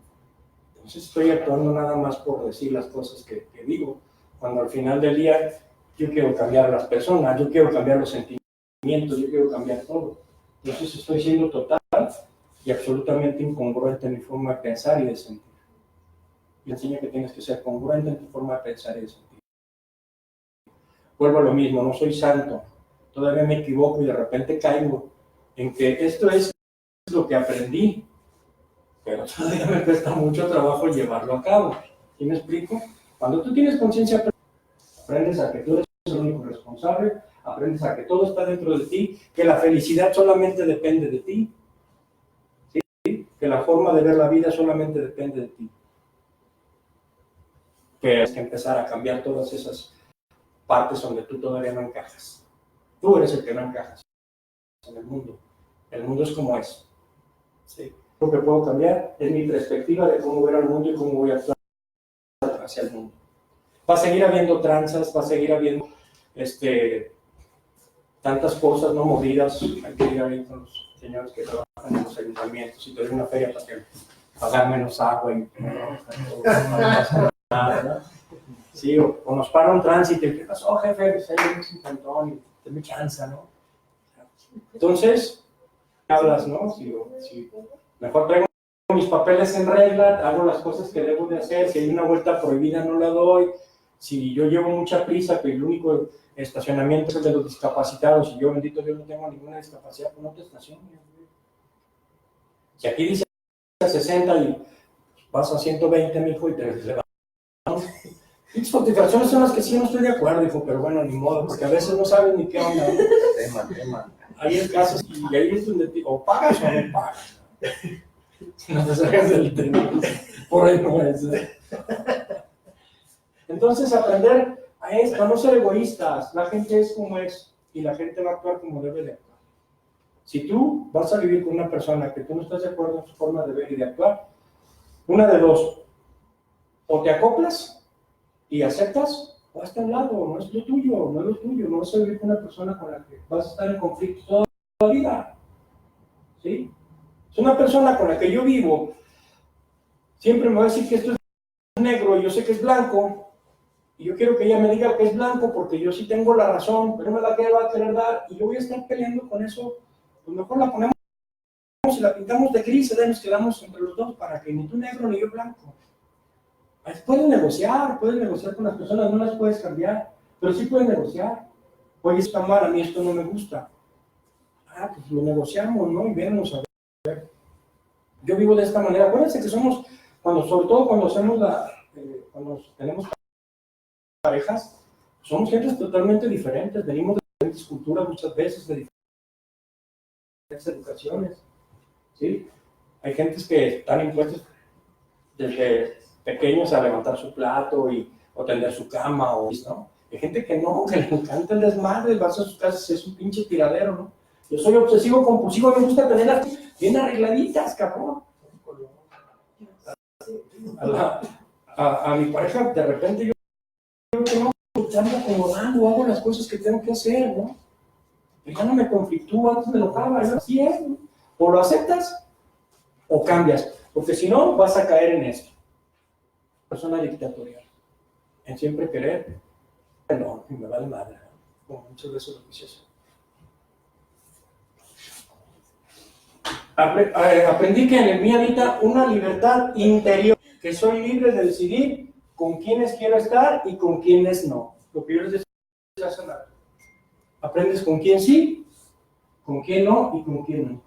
[SPEAKER 1] Entonces estoy actuando nada más por decir las cosas que digo, cuando al final del día yo quiero cambiar a las personas, yo quiero cambiar los sentimientos, yo quiero cambiar todo. Entonces estoy siendo total y absolutamente incongruente en mi forma de pensar y de sentir. Y enseño que tienes que ser congruente en tu forma de pensar y de sentir. Vuelvo a lo mismo, no soy santo, todavía me equivoco y de repente caigo en que esto es lo que aprendí, pero todavía me cuesta mucho trabajo llevarlo a cabo. ¿Sí me explico? Cuando tú tienes conciencia, aprendes a que tú eres el único responsable, aprendes a que todo está dentro de ti, que la felicidad solamente depende de ti, ¿sí? Que la forma de ver la vida solamente depende de ti. Que tienes que empezar a cambiar todas esas partes donde tú todavía no encajas. Tú eres el que no encajas en el mundo. El mundo es como es. ¿Sí? Lo que puedo cambiar es mi perspectiva de cómo ver al mundo y cómo voy a actuar hacia el mundo. Va a seguir habiendo tranzas, va a seguir habiendo tantas cosas no movidas. Hay que ir ahí con los señores que trabajan en los ayuntamientos y te doy una feria para que pagar menos agua y no pasa nada, ¿no? Sí, o nos para un tránsito y ¿qué pasó, jefe? Pues hay un cintantón y te me chanza, ¿no? Entonces, hablas, ¿no? Si mejor traigo mis papeles en regla, hago las cosas que debo de hacer, si hay una vuelta prohibida no la doy, si yo llevo mucha prisa, que el único estacionamiento es el de los discapacitados, y yo, bendito Dios, no tengo ninguna discapacidad, pues no te estaciones. Si aquí dice 60 y vas a 120, mijo, y te levantamos. Estas notificaciones son las que sí no estoy de acuerdo, hijo, pero bueno, ni modo, porque a veces no sabes ni qué onda. Tema. Hay el caso, y ahí es donde o pagas o no pagas. No te salgas del tema, por ahí no es. Entonces, aprender a no ser egoístas. La gente es como es, y la gente va a actuar como debe de actuar. Si tú vas a vivir con una persona que tú no estás de acuerdo en su forma de ver y de actuar, una de dos, o te acoplas y aceptas, o hasta un lado, no es lo tuyo, no vas a vivir con una persona con la que vas a estar en conflicto toda la vida. ¿Sí? Es una persona con la que yo vivo, siempre me va a decir que esto es negro y yo sé que es blanco, y yo quiero que ella me diga que es blanco porque yo sí tengo la razón, pero no me la va a querer dar, y yo voy a estar peleando con eso. Pues mejor la ponemos y la pintamos de gris y nos quedamos entre los dos para que ni tú negro ni yo blanco. Puedes negociar con las personas, no las puedes cambiar, pero sí puedes negociar. Oye, está mal, a mí esto no me gusta. Pues lo negociamos, ¿no? Y vemos, a ver. Yo vivo de esta manera. Acuérdense que somos, sobre todo cuando hacemos cuando tenemos parejas, somos gentes totalmente diferentes, venimos de diferentes culturas muchas veces, de diferentes educaciones, ¿sí? Hay gentes que están impuestos desde pequeños a levantar su plato o tender su cama, ¿no? Hay gente que no, que le encanta el desmadre, vas a sus casas, es un pinche tiradero, ¿no? Yo soy obsesivo compulsivo, me gusta tenerlas bien arregladitas, cabrón. A mi pareja, de repente yo tengo que estar acomodando, hago las cosas que tengo que hacer, ¿no? Pero ya no me conflictúo, antes me enojaba, así es, ¿no? O lo aceptas o cambias, porque si no vas a caer en esto. Persona dictatorial, en siempre querer, no, me vale madre, ¿no? Como muchas veces lo quise hacer. Aprendí que en mí habita una libertad interior, que soy libre de decidir con quiénes quiero estar y con quiénes no. Lo que yo les decía hace rato. Aprendes con quién sí, con quién no y con quién no.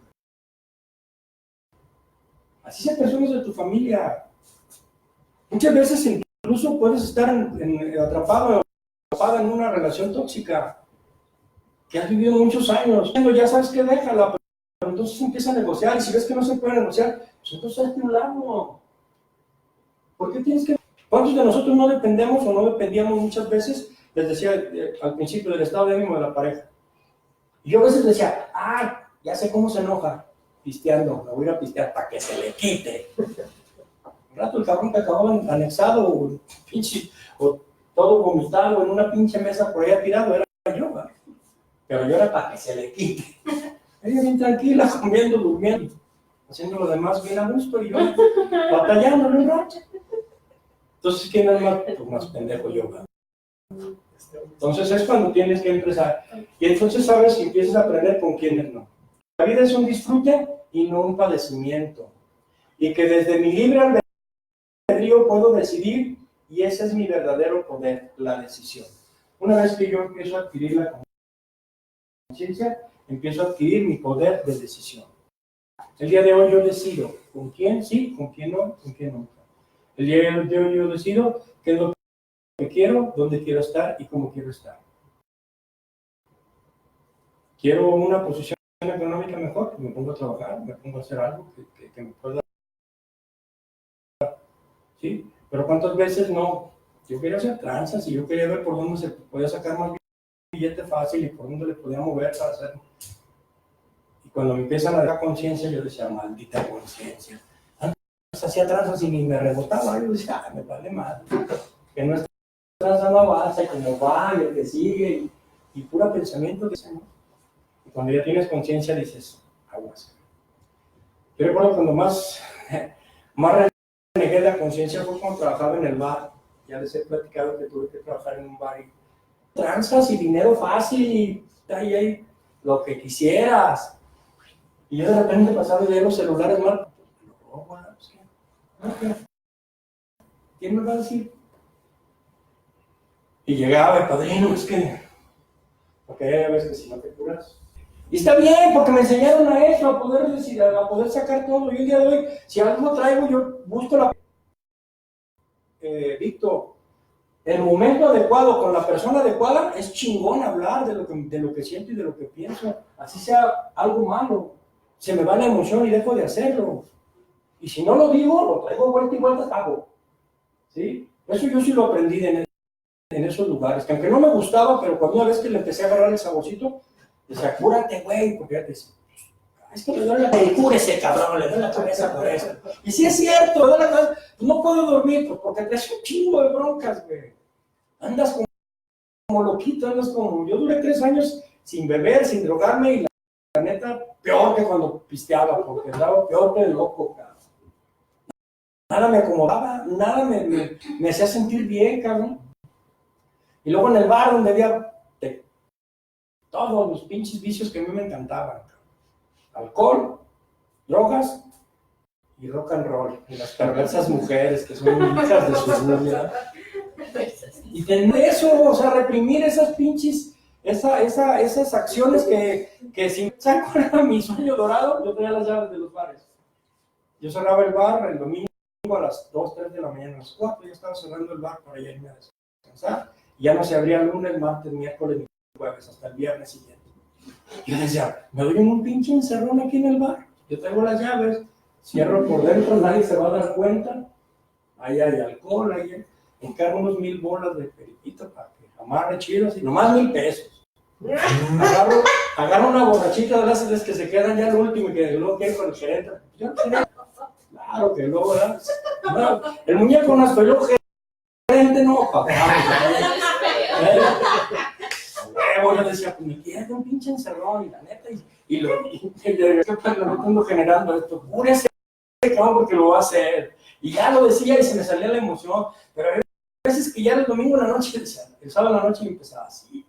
[SPEAKER 1] Así sean personas de tu familia. Muchas veces incluso puedes estar atrapado o atrapada en una relación tóxica que has vivido muchos años. Ya sabes que déjala, pero entonces empieza a negociar, y si ves que no se puede negociar, pues entonces hazte un lado. ¿Por qué tienes que...? ¿Cuántos de nosotros no dependemos o no dependíamos muchas veces? Les decía al principio del estado de ánimo de la pareja. Y yo a veces decía, ya sé cómo se enoja, pisteando, me voy a ir a pistear para que se le quite. Un rato el cabrón te acababa anexado o todo vomitado en una pinche mesa por allá tirado, era yo, ¿verdad? Pero yo era para que se le quite. Ella bien tranquila, comiendo, durmiendo, haciendo lo demás bien a gusto, y yo batallándole un rato. Entonces, ¿quién es más? Pues más pendejo yo, ¿verdad? Entonces es cuando tienes que empezar. Y entonces sabes si empiezas a aprender con quiénes no. La vida es un disfrute y no un padecimiento. Y que desde mi libre albedrío puedo decidir, y ese es mi verdadero poder, la decisión. Una vez que yo empiezo a adquirir la conciencia, empiezo a adquirir mi poder de decisión. El día de hoy yo decido con quién sí, con quién no, con quién no. El día de hoy yo decido qué es lo que quiero, dónde quiero estar y cómo quiero estar. Quiero una posición económica mejor, me pongo a trabajar, me pongo a hacer algo que me pueda... ¿Sí? Pero ¿cuántas veces no? Yo quería hacer tranzas y yo quería ver por dónde se podía sacar más billete fácil y por dónde le podía mover para hacerlo. Y cuando me empiezan a dar conciencia, yo decía, maldita conciencia. Antes hacía tranzas y ni me rebotaba, yo decía, me vale madre. que no estás dando avanza, y como va, y el que sigue, y puro pensamiento de eso, ¿no? Y cuando ya tienes conciencia dices, aguas. Yo recuerdo cuando más renegué la conciencia fue cuando trabajaba en el bar. Ya les he platicado que tuve que trabajar en un bar y tranzas y dinero fácil y ahí lo que quisieras. Y yo de repente pasaba de ver los celulares mal. ¿Quién me va a decir? Y llegaba el padrino, es que, porque hay veces que si no te curas. Y está bien, porque me enseñaron a eso, a poder decir, a poder sacar todo. Y el día de hoy, si algo traigo, yo busco la... Víctor, el momento adecuado con la persona adecuada es chingón hablar de lo que siento y de lo que pienso. Así sea algo malo, se me va la emoción y dejo de hacerlo. Y si no lo digo, lo traigo vuelta y vuelta, hago. ¿Sí? Eso yo sí lo aprendí en esos lugares, que aunque no me gustaba, pero cuando una vez que le empecé a agarrar el saborcito, decía, cúrate, güey, porque ya te decía, es que me duele la cabeza, cúrese, cabrón, le duele la cabeza por eso. Y si es cierto, me duele la cabeza, pues no puedo dormir, pues porque traes un chingo de broncas, güey. Andas como loquito, andas como... Yo duré 3 años sin beber, sin drogarme, y la neta, peor que cuando pisteaba, porque andaba peor que el loco, cabrón. Nada me acomodaba, nada me hacía sentir bien, cabrón. Y luego en el bar donde había todos los pinches vicios que a mí me encantaban. Alcohol, drogas y rock and roll. Y las perversas mujeres que son hijas de sus niñas. Y tener eso, o sea, reprimir esas pinches, esas acciones que si se acuerdan mi sueño dorado, yo tenía las llaves de los bares. Yo cerraba el bar el domingo a las 2, 3 de la mañana, a las 4, yo estaba cerrando el bar para irme a descansar. Y ya no se abría lunes, martes, miércoles, ni jueves, hasta el viernes siguiente. Yo decía, me doy un pinche encerrón aquí en el bar. Yo traigo las llaves, cierro por dentro, nadie se va a dar cuenta. Ahí hay alcohol, ahí encargo unos 1000 bolas de periquito para que amarre chido, así, nomás 1000 pesos. Agarro una borrachita de las que se quedan ya al último y que luego quiero con el gerente. Yo tenía, claro que luego, ¿verdad? No, el muñeco no estoy yo gerente, no, papá. Yo decía, pues me quedé un pinche encerrón, y la neta, y lo generando esto, cúrese, cabrón, porque lo va a hacer. Y ya lo decía y se me salía la emoción, pero hay veces que ya el domingo en la noche, el sábado en la noche empezaba así,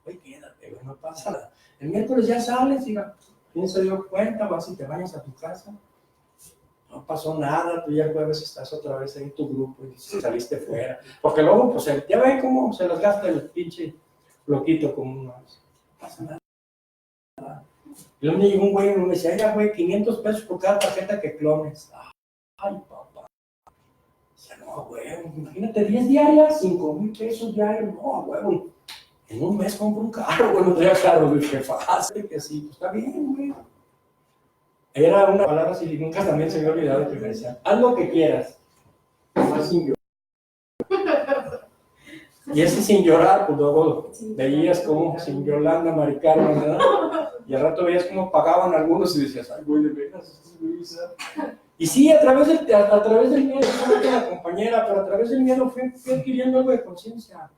[SPEAKER 1] güey, quédate, güey, no pasa nada. El miércoles ya sales, y ¿quién se dio cuenta? Vas y te vayas a tu casa. No pasó nada, tú ya el jueves estás otra vez en tu grupo y saliste fuera. Porque luego, pues, ya ven cómo se las gasta el pinche loquito como uno. No pasa nada. Y luego me llegó un güey y me decía, ya, güey, 500 pesos por cada tarjeta que clones. Ay, papá. Dice, no, güey, imagínate 10 diarias, 5,000 pesos diarios. No, güey, en un mes compro un carro, güey, no traía carro, güey, qué fácil, que sí, pues está bien, güey. Era una palabra así, nunca también se me ha olvidado que me decían, haz lo que quieras, más sin llorar. Y ese sin llorar, pues luego veías como sin Yolanda, Mari Carmen, ¿verdad? Y al rato veías cómo pagaban algunos y decías, ay, güey, de veras, Luisa. Y sí, a través del miedo, no con la compañera, pero a través del miedo fui adquiriendo algo de conciencia.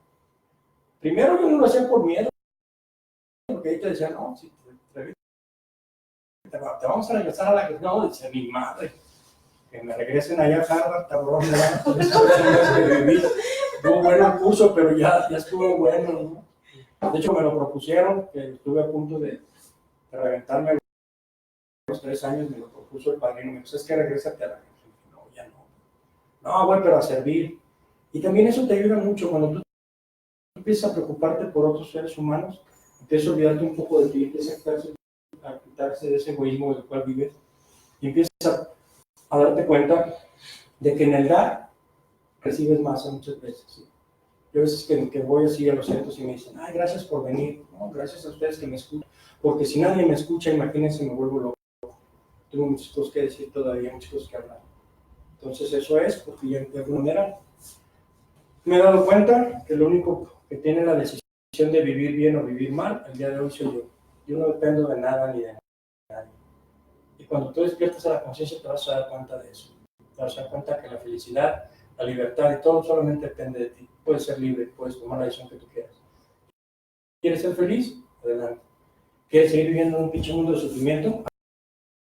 [SPEAKER 1] Primero yo no lo hacía por miedo, porque ahí te decían, no, si te vamos a regresar a la que no, dice mi madre, que me regresen allá a Harvard, cabrón, ¿verdad? Que viví. Estuvo bueno el curso, pero ya estuvo bueno, ¿no? De hecho, me lo propusieron, que estuve a punto de reventarme a los 3 años, me lo propuso el padrino, me dijo, es que regrésate a la gente. No, ya no. No, güey, pero a servir. Y también eso te ayuda mucho, cuando tú empiezas a preocuparte por otros seres humanos, empiezas a olvidarte un poco de ti, empiezas a quitarse de ese egoísmo del cual vives, y empiezas a darte cuenta de que en el dar recibes más muchas veces. ¿Sí? Yo a veces que voy así a los centros y me dicen, ay, gracias por venir, no, gracias a ustedes que me escuchan, porque si nadie me escucha, imagínense, me vuelvo loco. Tengo muchas cosas que decir todavía, muchas cosas que hablar. Entonces eso es, porque ya de alguna manera me he dado cuenta que lo único que tiene la decisión de vivir bien o vivir mal, el día de hoy soy yo. Yo no dependo de nada ni de nadie. Y cuando tú despiertas a la conciencia te vas a dar cuenta de eso. Te vas a dar cuenta que la felicidad la libertad y todo solamente depende de ti. Puedes ser libre, puedes tomar la decisión que tú quieras. ¿Quieres ser feliz? Adelante. ¿Quieres seguir viviendo en un pinche mundo de sufrimiento?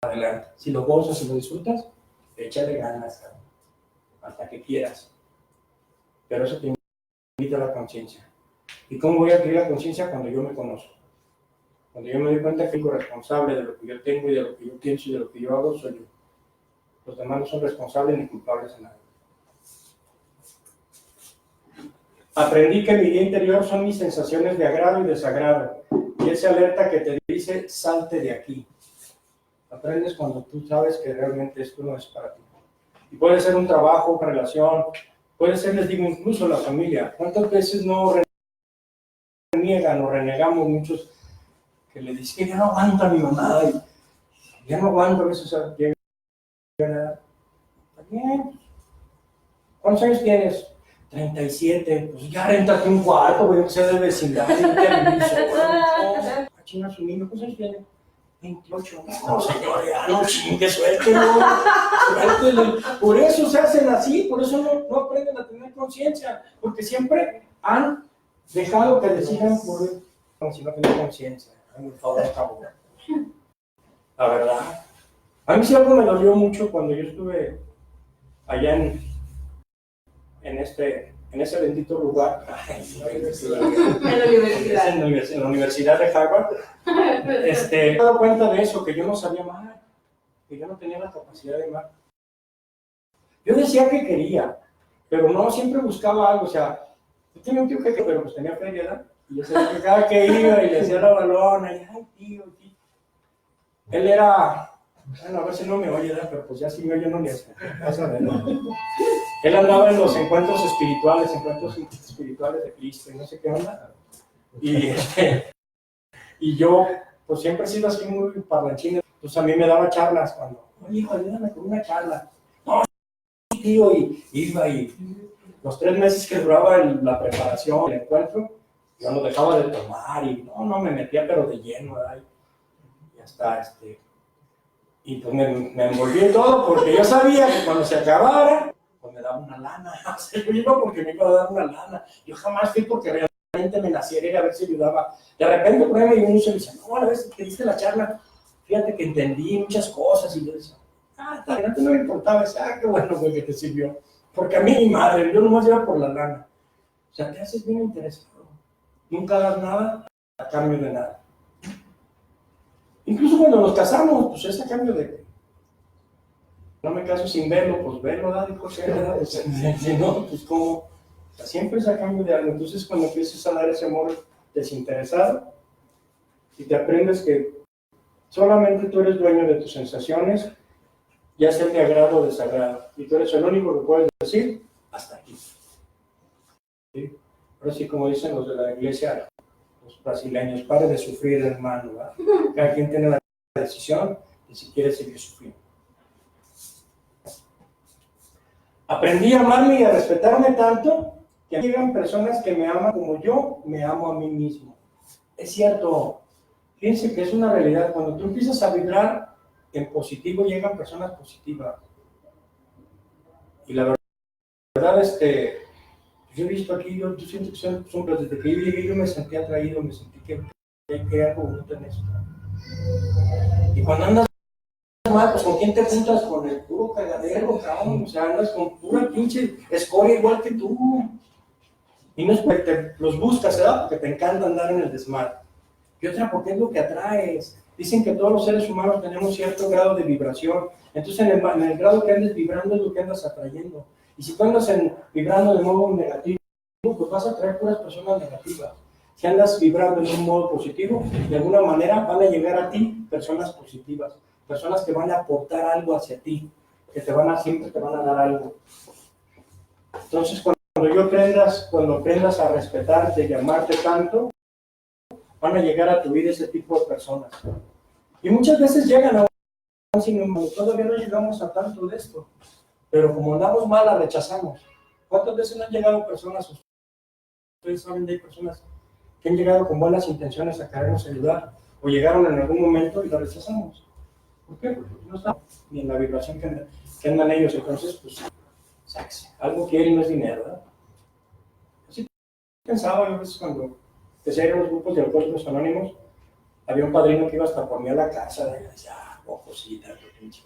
[SPEAKER 1] Adelante. Si lo gozas y lo disfrutas, échale ganas, cabrón, hasta que quieras. Pero eso te invita a la conciencia. ¿Y cómo voy a adquirir la conciencia? Cuando yo me conozco. Cuando yo me doy cuenta que el responsable de lo que yo tengo y de lo que yo pienso y de lo que yo hago soy yo. Los demás no son responsables ni culpables de nada. Aprendí que mi día interior son mis sensaciones de agrado y desagrado. Y esa alerta que te dice, salte de aquí. Aprendes cuando tú sabes que realmente esto no es para ti. Y puede ser un trabajo, una relación, puede ser, les digo, incluso la familia. ¿Cuántas veces no reniegan o renegamos muchos que le dicen que ya no aguanta a mi mamá y ya no aguanto a veces llega está bien. ¿Cuántos años tienes? 37, pues ya réntate un cuarto, voy a ser de vecindad, chinga su niño, ¿cuántos años tiene? 28. No, señor, ya no chingue, suéltelo. Por eso se hacen así, por eso no aprenden a tener conciencia, porque siempre han dejado que decidan por como si no tenían conciencia. Por favor. La verdad. A mí sí algo me dolió mucho cuando yo estuve allá en ese bendito lugar, en la Universidad de Harvard. Me he dado cuenta de eso, que yo no sabía amar, que yo no tenía la capacidad de amar. Yo decía que quería, pero no siempre buscaba algo. O sea, yo tenía un tío que pero pues tenía feria, ¿verdad? Y yo sabía que cada que iba y le hacía la balona, y ay, tío. Él era, bueno, a veces no me oye, ¿verdad? Pero pues ya si me oye no le hace. Él andaba en los encuentros espirituales de Cristo, y no sé qué onda. Y yo, pues siempre he sido así muy parlanchín. Entonces a mí me daba charlas cuando, oye, hijo, ayúdame con una charla. No, tío, y iba y los 3 meses que duraba la preparación, el encuentro, yo no dejaba de tomar y no me metía pero de lleno, ¿verdad? Y hasta y pues me envolví en todo porque yo sabía que cuando se acabara, pues me daba una lana. O sea, yo iba porque me iba a dar una lana. Yo jamás fui porque realmente me naciera y a ver si ayudaba. De repente por ahí me dio un uso y me decía, no, a ver si te diste la charla, fíjate que entendí muchas cosas. Y yo decía, antes no me importaba. Decía, qué bueno, güey, que te sirvió. Porque a mí mi madre, yo nomás iba por la lana. O sea, te haces bien interesado. Nunca das nada a cambio de nada. Incluso cuando nos casamos, pues es a cambio de que no me caso sin verlo, pues verlo, ¿verdad? Si no, pues como, o sea, siempre es a cambio de algo. Entonces cuando empiezas a dar ese amor desinteresado y te aprendes que solamente tú eres dueño de tus sensaciones, ya sea de agrado o desagrado, y tú eres el único que puedes decir, hasta aquí. ¿Sí? Ahora sí, como dicen los de la iglesia, los brasileños, pare de sufrir, hermano, ¿verdad? Cada quien tiene la decisión de si quiere seguir sufriendo. Aprendí a amarme y a respetarme tanto que llegan personas que me aman como yo me amo a mí mismo. Es cierto, fíjense que es una realidad. Cuando tú empiezas a vibrar en positivo, llegan personas positivas. Y la verdad, yo he visto aquí, yo siento que son desde que yo llegué, yo me sentí atraído, me sentí que hay algo bonito en esto. Y cuando andas mal, pues ¿con quién te juntas? Con el puro cagadero, cabrón. O sea, andas con pura pinche escoria igual que tú. Y no es porque te los buscas, ¿verdad? Porque te encanta andar en el desmadre. Y otra, porque es lo que atraes. Dicen que todos los seres humanos tenemos cierto grado de vibración. Entonces, en el grado que andes vibrando es lo que andas atrayendo. Y si tú andas vibrando de modo negativo, pues vas a atraer puras personas negativas. Si andas vibrando en un modo positivo, de alguna manera van a llegar a ti personas positivas. Personas que van a aportar algo hacia ti, que siempre te van a dar algo. Entonces, cuando aprendas a respetarte y amarte tanto, van a llegar a tu vida ese tipo de personas. Y muchas veces llegan a todavía no llegamos a tanto de esto, pero como andamos mal, la rechazamos. ¿Cuántas veces no han llegado personas? Ustedes saben de hay personas que han llegado con buenas intenciones a querernos ayudar, o llegaron en algún momento y la rechazamos. ¿Por qué? Porque no estamos ni en la vibración que andan ellos. Entonces, pues, sexy. Algo quiere y no es dinero, ¿verdad? Así pensaba yo a veces cuando empecé a ir a los grupos de Alcohólicos Anónimos, había un padrino que iba hasta por mí a la casa, y decía, cosita, pinche.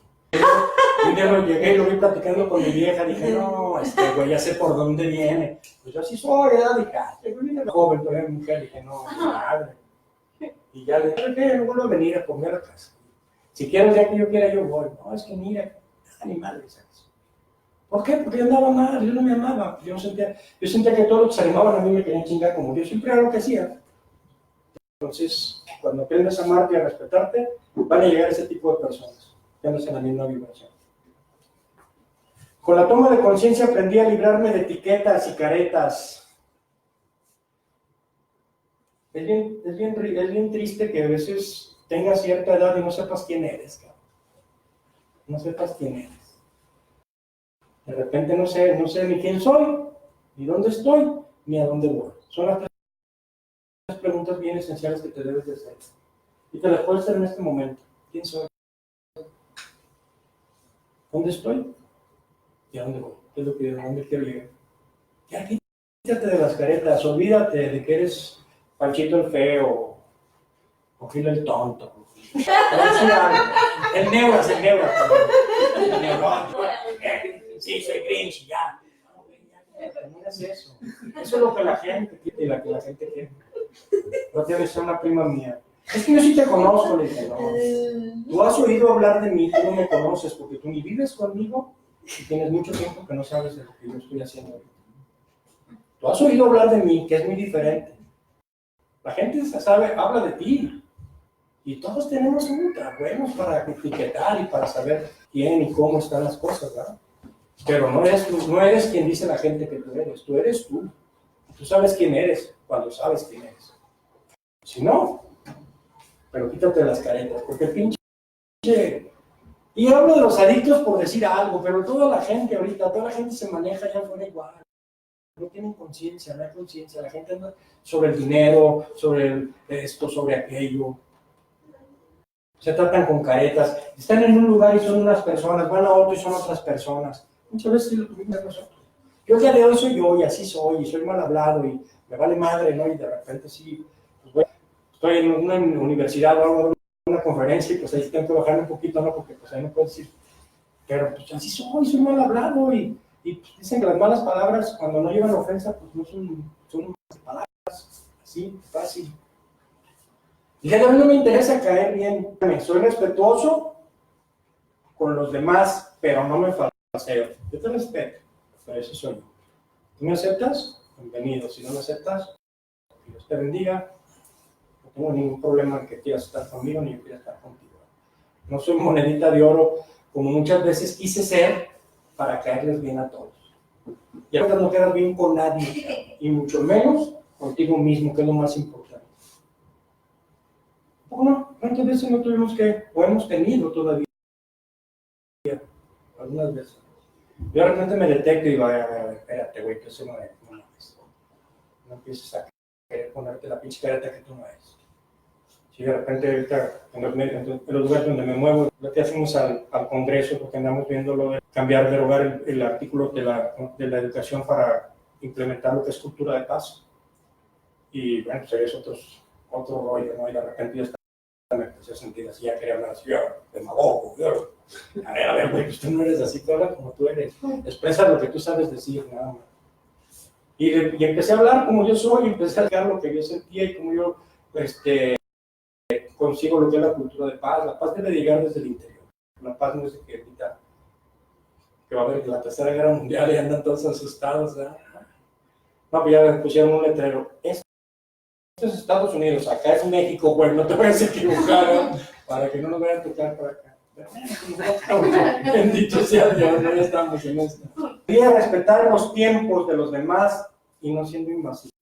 [SPEAKER 1] Un día lo llegué y lo vi platicando con mi vieja, dije, no, güey, ya sé por dónde viene. Pues yo así soy, ¿verdad? Dije, este güey viene joven, todavía mujer, dije, no, madre. Y ya le dije, ¿qué? No vuelvo a venir a comer a la casa. Si quiero el día que yo quiera, yo voy. No, es que mira, animal, ¿sabes? ¿Por qué? Porque yo andaba mal, yo no me amaba. Yo sentía que todos los que se animaban a mí me querían chingar como yo siempre era lo que hacía. Entonces, cuando aprendes a amarte y a respetarte, van a llegar ese tipo de personas, que andas en la misma vibración. Con la toma de conciencia aprendí a librarme de etiquetas y caretas. Es bien triste que a veces tengas cierta edad y no sepas quién eres, cabrón. No sepas quién eres. De repente no sé ni quién soy, ni dónde estoy, ni a dónde voy. Son las tres preguntas bien esenciales que te debes de hacer. Y te las puedes hacer en este momento. ¿Quién soy? ¿Dónde estoy? ¿Y a dónde voy? ¿Qué es lo que, a dónde quiero llegar? Ya, quítate de las caretas, olvídate de que eres Panchito el feo, o Gil el tonto. El Neuras. Sí, soy Grinch, ya. No es eso. Eso es lo que la gente quiere y la que la gente quiere. No tienes que ser una prima mía. Es que yo sí te conozco, le dije, no. Tú has oído hablar de mí, tú no me conoces porque tú ni vives conmigo y tienes mucho tiempo que no sabes de lo que yo estoy haciendo ahorita. Tú has oído hablar de mí, que es muy diferente. La gente habla de ti. Y todos tenemos buenos para etiquetar y para saber quién y cómo están las cosas, ¿verdad? Pero no eres quien dice la gente que tú eres tú. Tú sabes quién eres cuando sabes quién eres. Si no, pero quítate las caretas, porque pinche... Y hablo de los adictos por decir algo, pero toda la gente se maneja allá afuera igual. No tienen conciencia, no hay conciencia. La gente anda sobre el dinero, sobre esto, sobre aquello. Se tratan con caretas. Están en un lugar y son unas personas, van a otro y son otras personas. Muchas veces lo mismo es nosotros. Yo el día de hoy soy yo y así soy, y soy mal hablado y me vale madre, ¿no? Y de repente sí, pues bueno, estoy en una universidad o algo, en una conferencia y pues ahí tengo que bajar un poquito, ¿no? Porque pues ahí no puedo decir, pero pues así soy mal hablado y pues, dicen que las malas palabras cuando no llevan ofensa pues no son palabras así, fácil. Y a mí no me interesa caer bien, soy respetuoso con los demás, pero no me falseo. Yo te respeto, pero eso soy yo. ¿Tú me aceptas? Bienvenido. Si no me aceptas, que Dios te bendiga. No tengo ningún problema en que quieras estar conmigo ni yo quiera estar contigo. No soy monedita de oro, como muchas veces quise ser, para caerles bien a todos. Y ahora no quedas bien con nadie, y mucho menos contigo mismo, que es lo más importante. No, ¿cuántas veces no tuvimos que, o hemos tenido todavía? Algunas veces. Yo de repente me detecto y digo, a ver, espérate, güey, que eso no es. No empieces a querer ponerte la pinche careta que tú no eres. Si de repente ahorita en los lugares donde me muevo, lo que hacemos al Congreso, porque andamos viendo lo de derogar el artículo de la educación para implementar lo que es cultura de paz. Y bueno, pues es otro rollo, ¿no? Y de repente yo me empecé a sentir así, ya quería hablar así, yo, demagogo, yo. A ver, güey, pues tú no eres así, tú hablas como tú eres. Expresa lo que tú sabes decir, nada más. Y empecé a hablar como yo soy, empecé a hablar lo que yo sentía y como yo consigo lo que es la cultura de paz. La paz debe llegar desde el interior. La paz no es de que ahorita que va a haber la tercera guerra mundial y andan todos asustados, ¿verdad? No, pues ya pusieron un letrero. Esto es Estados Unidos, acá es México, güey, no te vayas a equivocar, ¿no? Para que no nos vayan a tocar por acá. Bendito sea Dios, no estamos en esto. Quería respetar los tiempos de los demás y no siendo invasivo.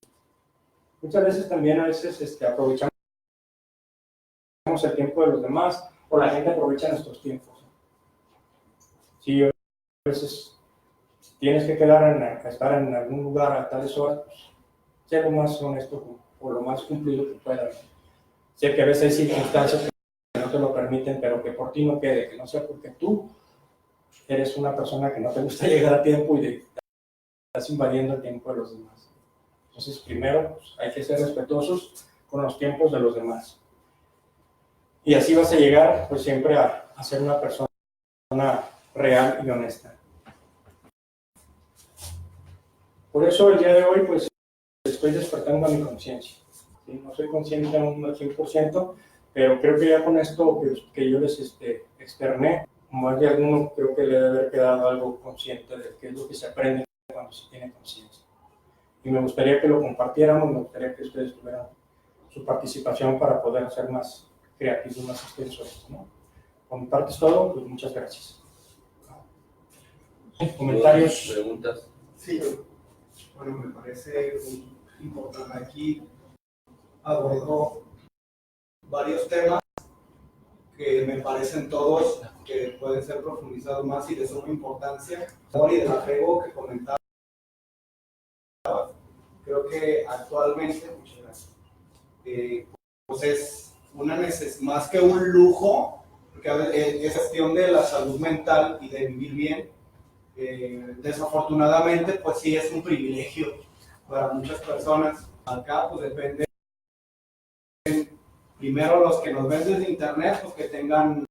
[SPEAKER 1] Muchas veces también aprovechamos el tiempo de los demás o la gente aprovecha nuestros tiempos. Si a veces tienes que estar en algún lugar a tales horas, pues, sé lo más honesto o lo más cumplido que puedas. Sé que a veces hay circunstancias que no te lo permiten, pero que por ti no quede, que no sea porque tú eres una persona que no te gusta llegar a tiempo y estás invadiendo el tiempo de los demás. Entonces, primero, pues, hay que ser respetuosos con los tiempos de los demás. Y así vas a llegar, pues, siempre a ser una persona real y honesta. Por eso, el día de hoy, pues, estoy despertando a mi conciencia. ¿Sí? No soy consciente aún al 100%, pero creo que ya con esto que yo les externé, más de alguno creo que le debe haber quedado algo consciente de qué es lo que se aprende cuando se tiene conciencia. Y me gustaría que lo compartiéramos, me gustaría que ustedes tuvieran su participación para poder ser más creativos, más extensos, ¿no? Por mi parte es todo, pues muchas gracias. ¿Comentarios?
[SPEAKER 4] ¿Preguntas?
[SPEAKER 5] Sí, bueno, me parece importante. Aquí abordó varios temas que me parecen todos que pueden ser profundizados más y de suma importancia. Y del apego que comentaba, creo que actualmente, muchas gracias, pues es una necesidad, más que un lujo, porque es cuestión de la salud mental y de vivir bien. Desafortunadamente, pues sí es un privilegio para muchas personas. Acá, pues depende, primero los que nos ven desde internet, pues que tengan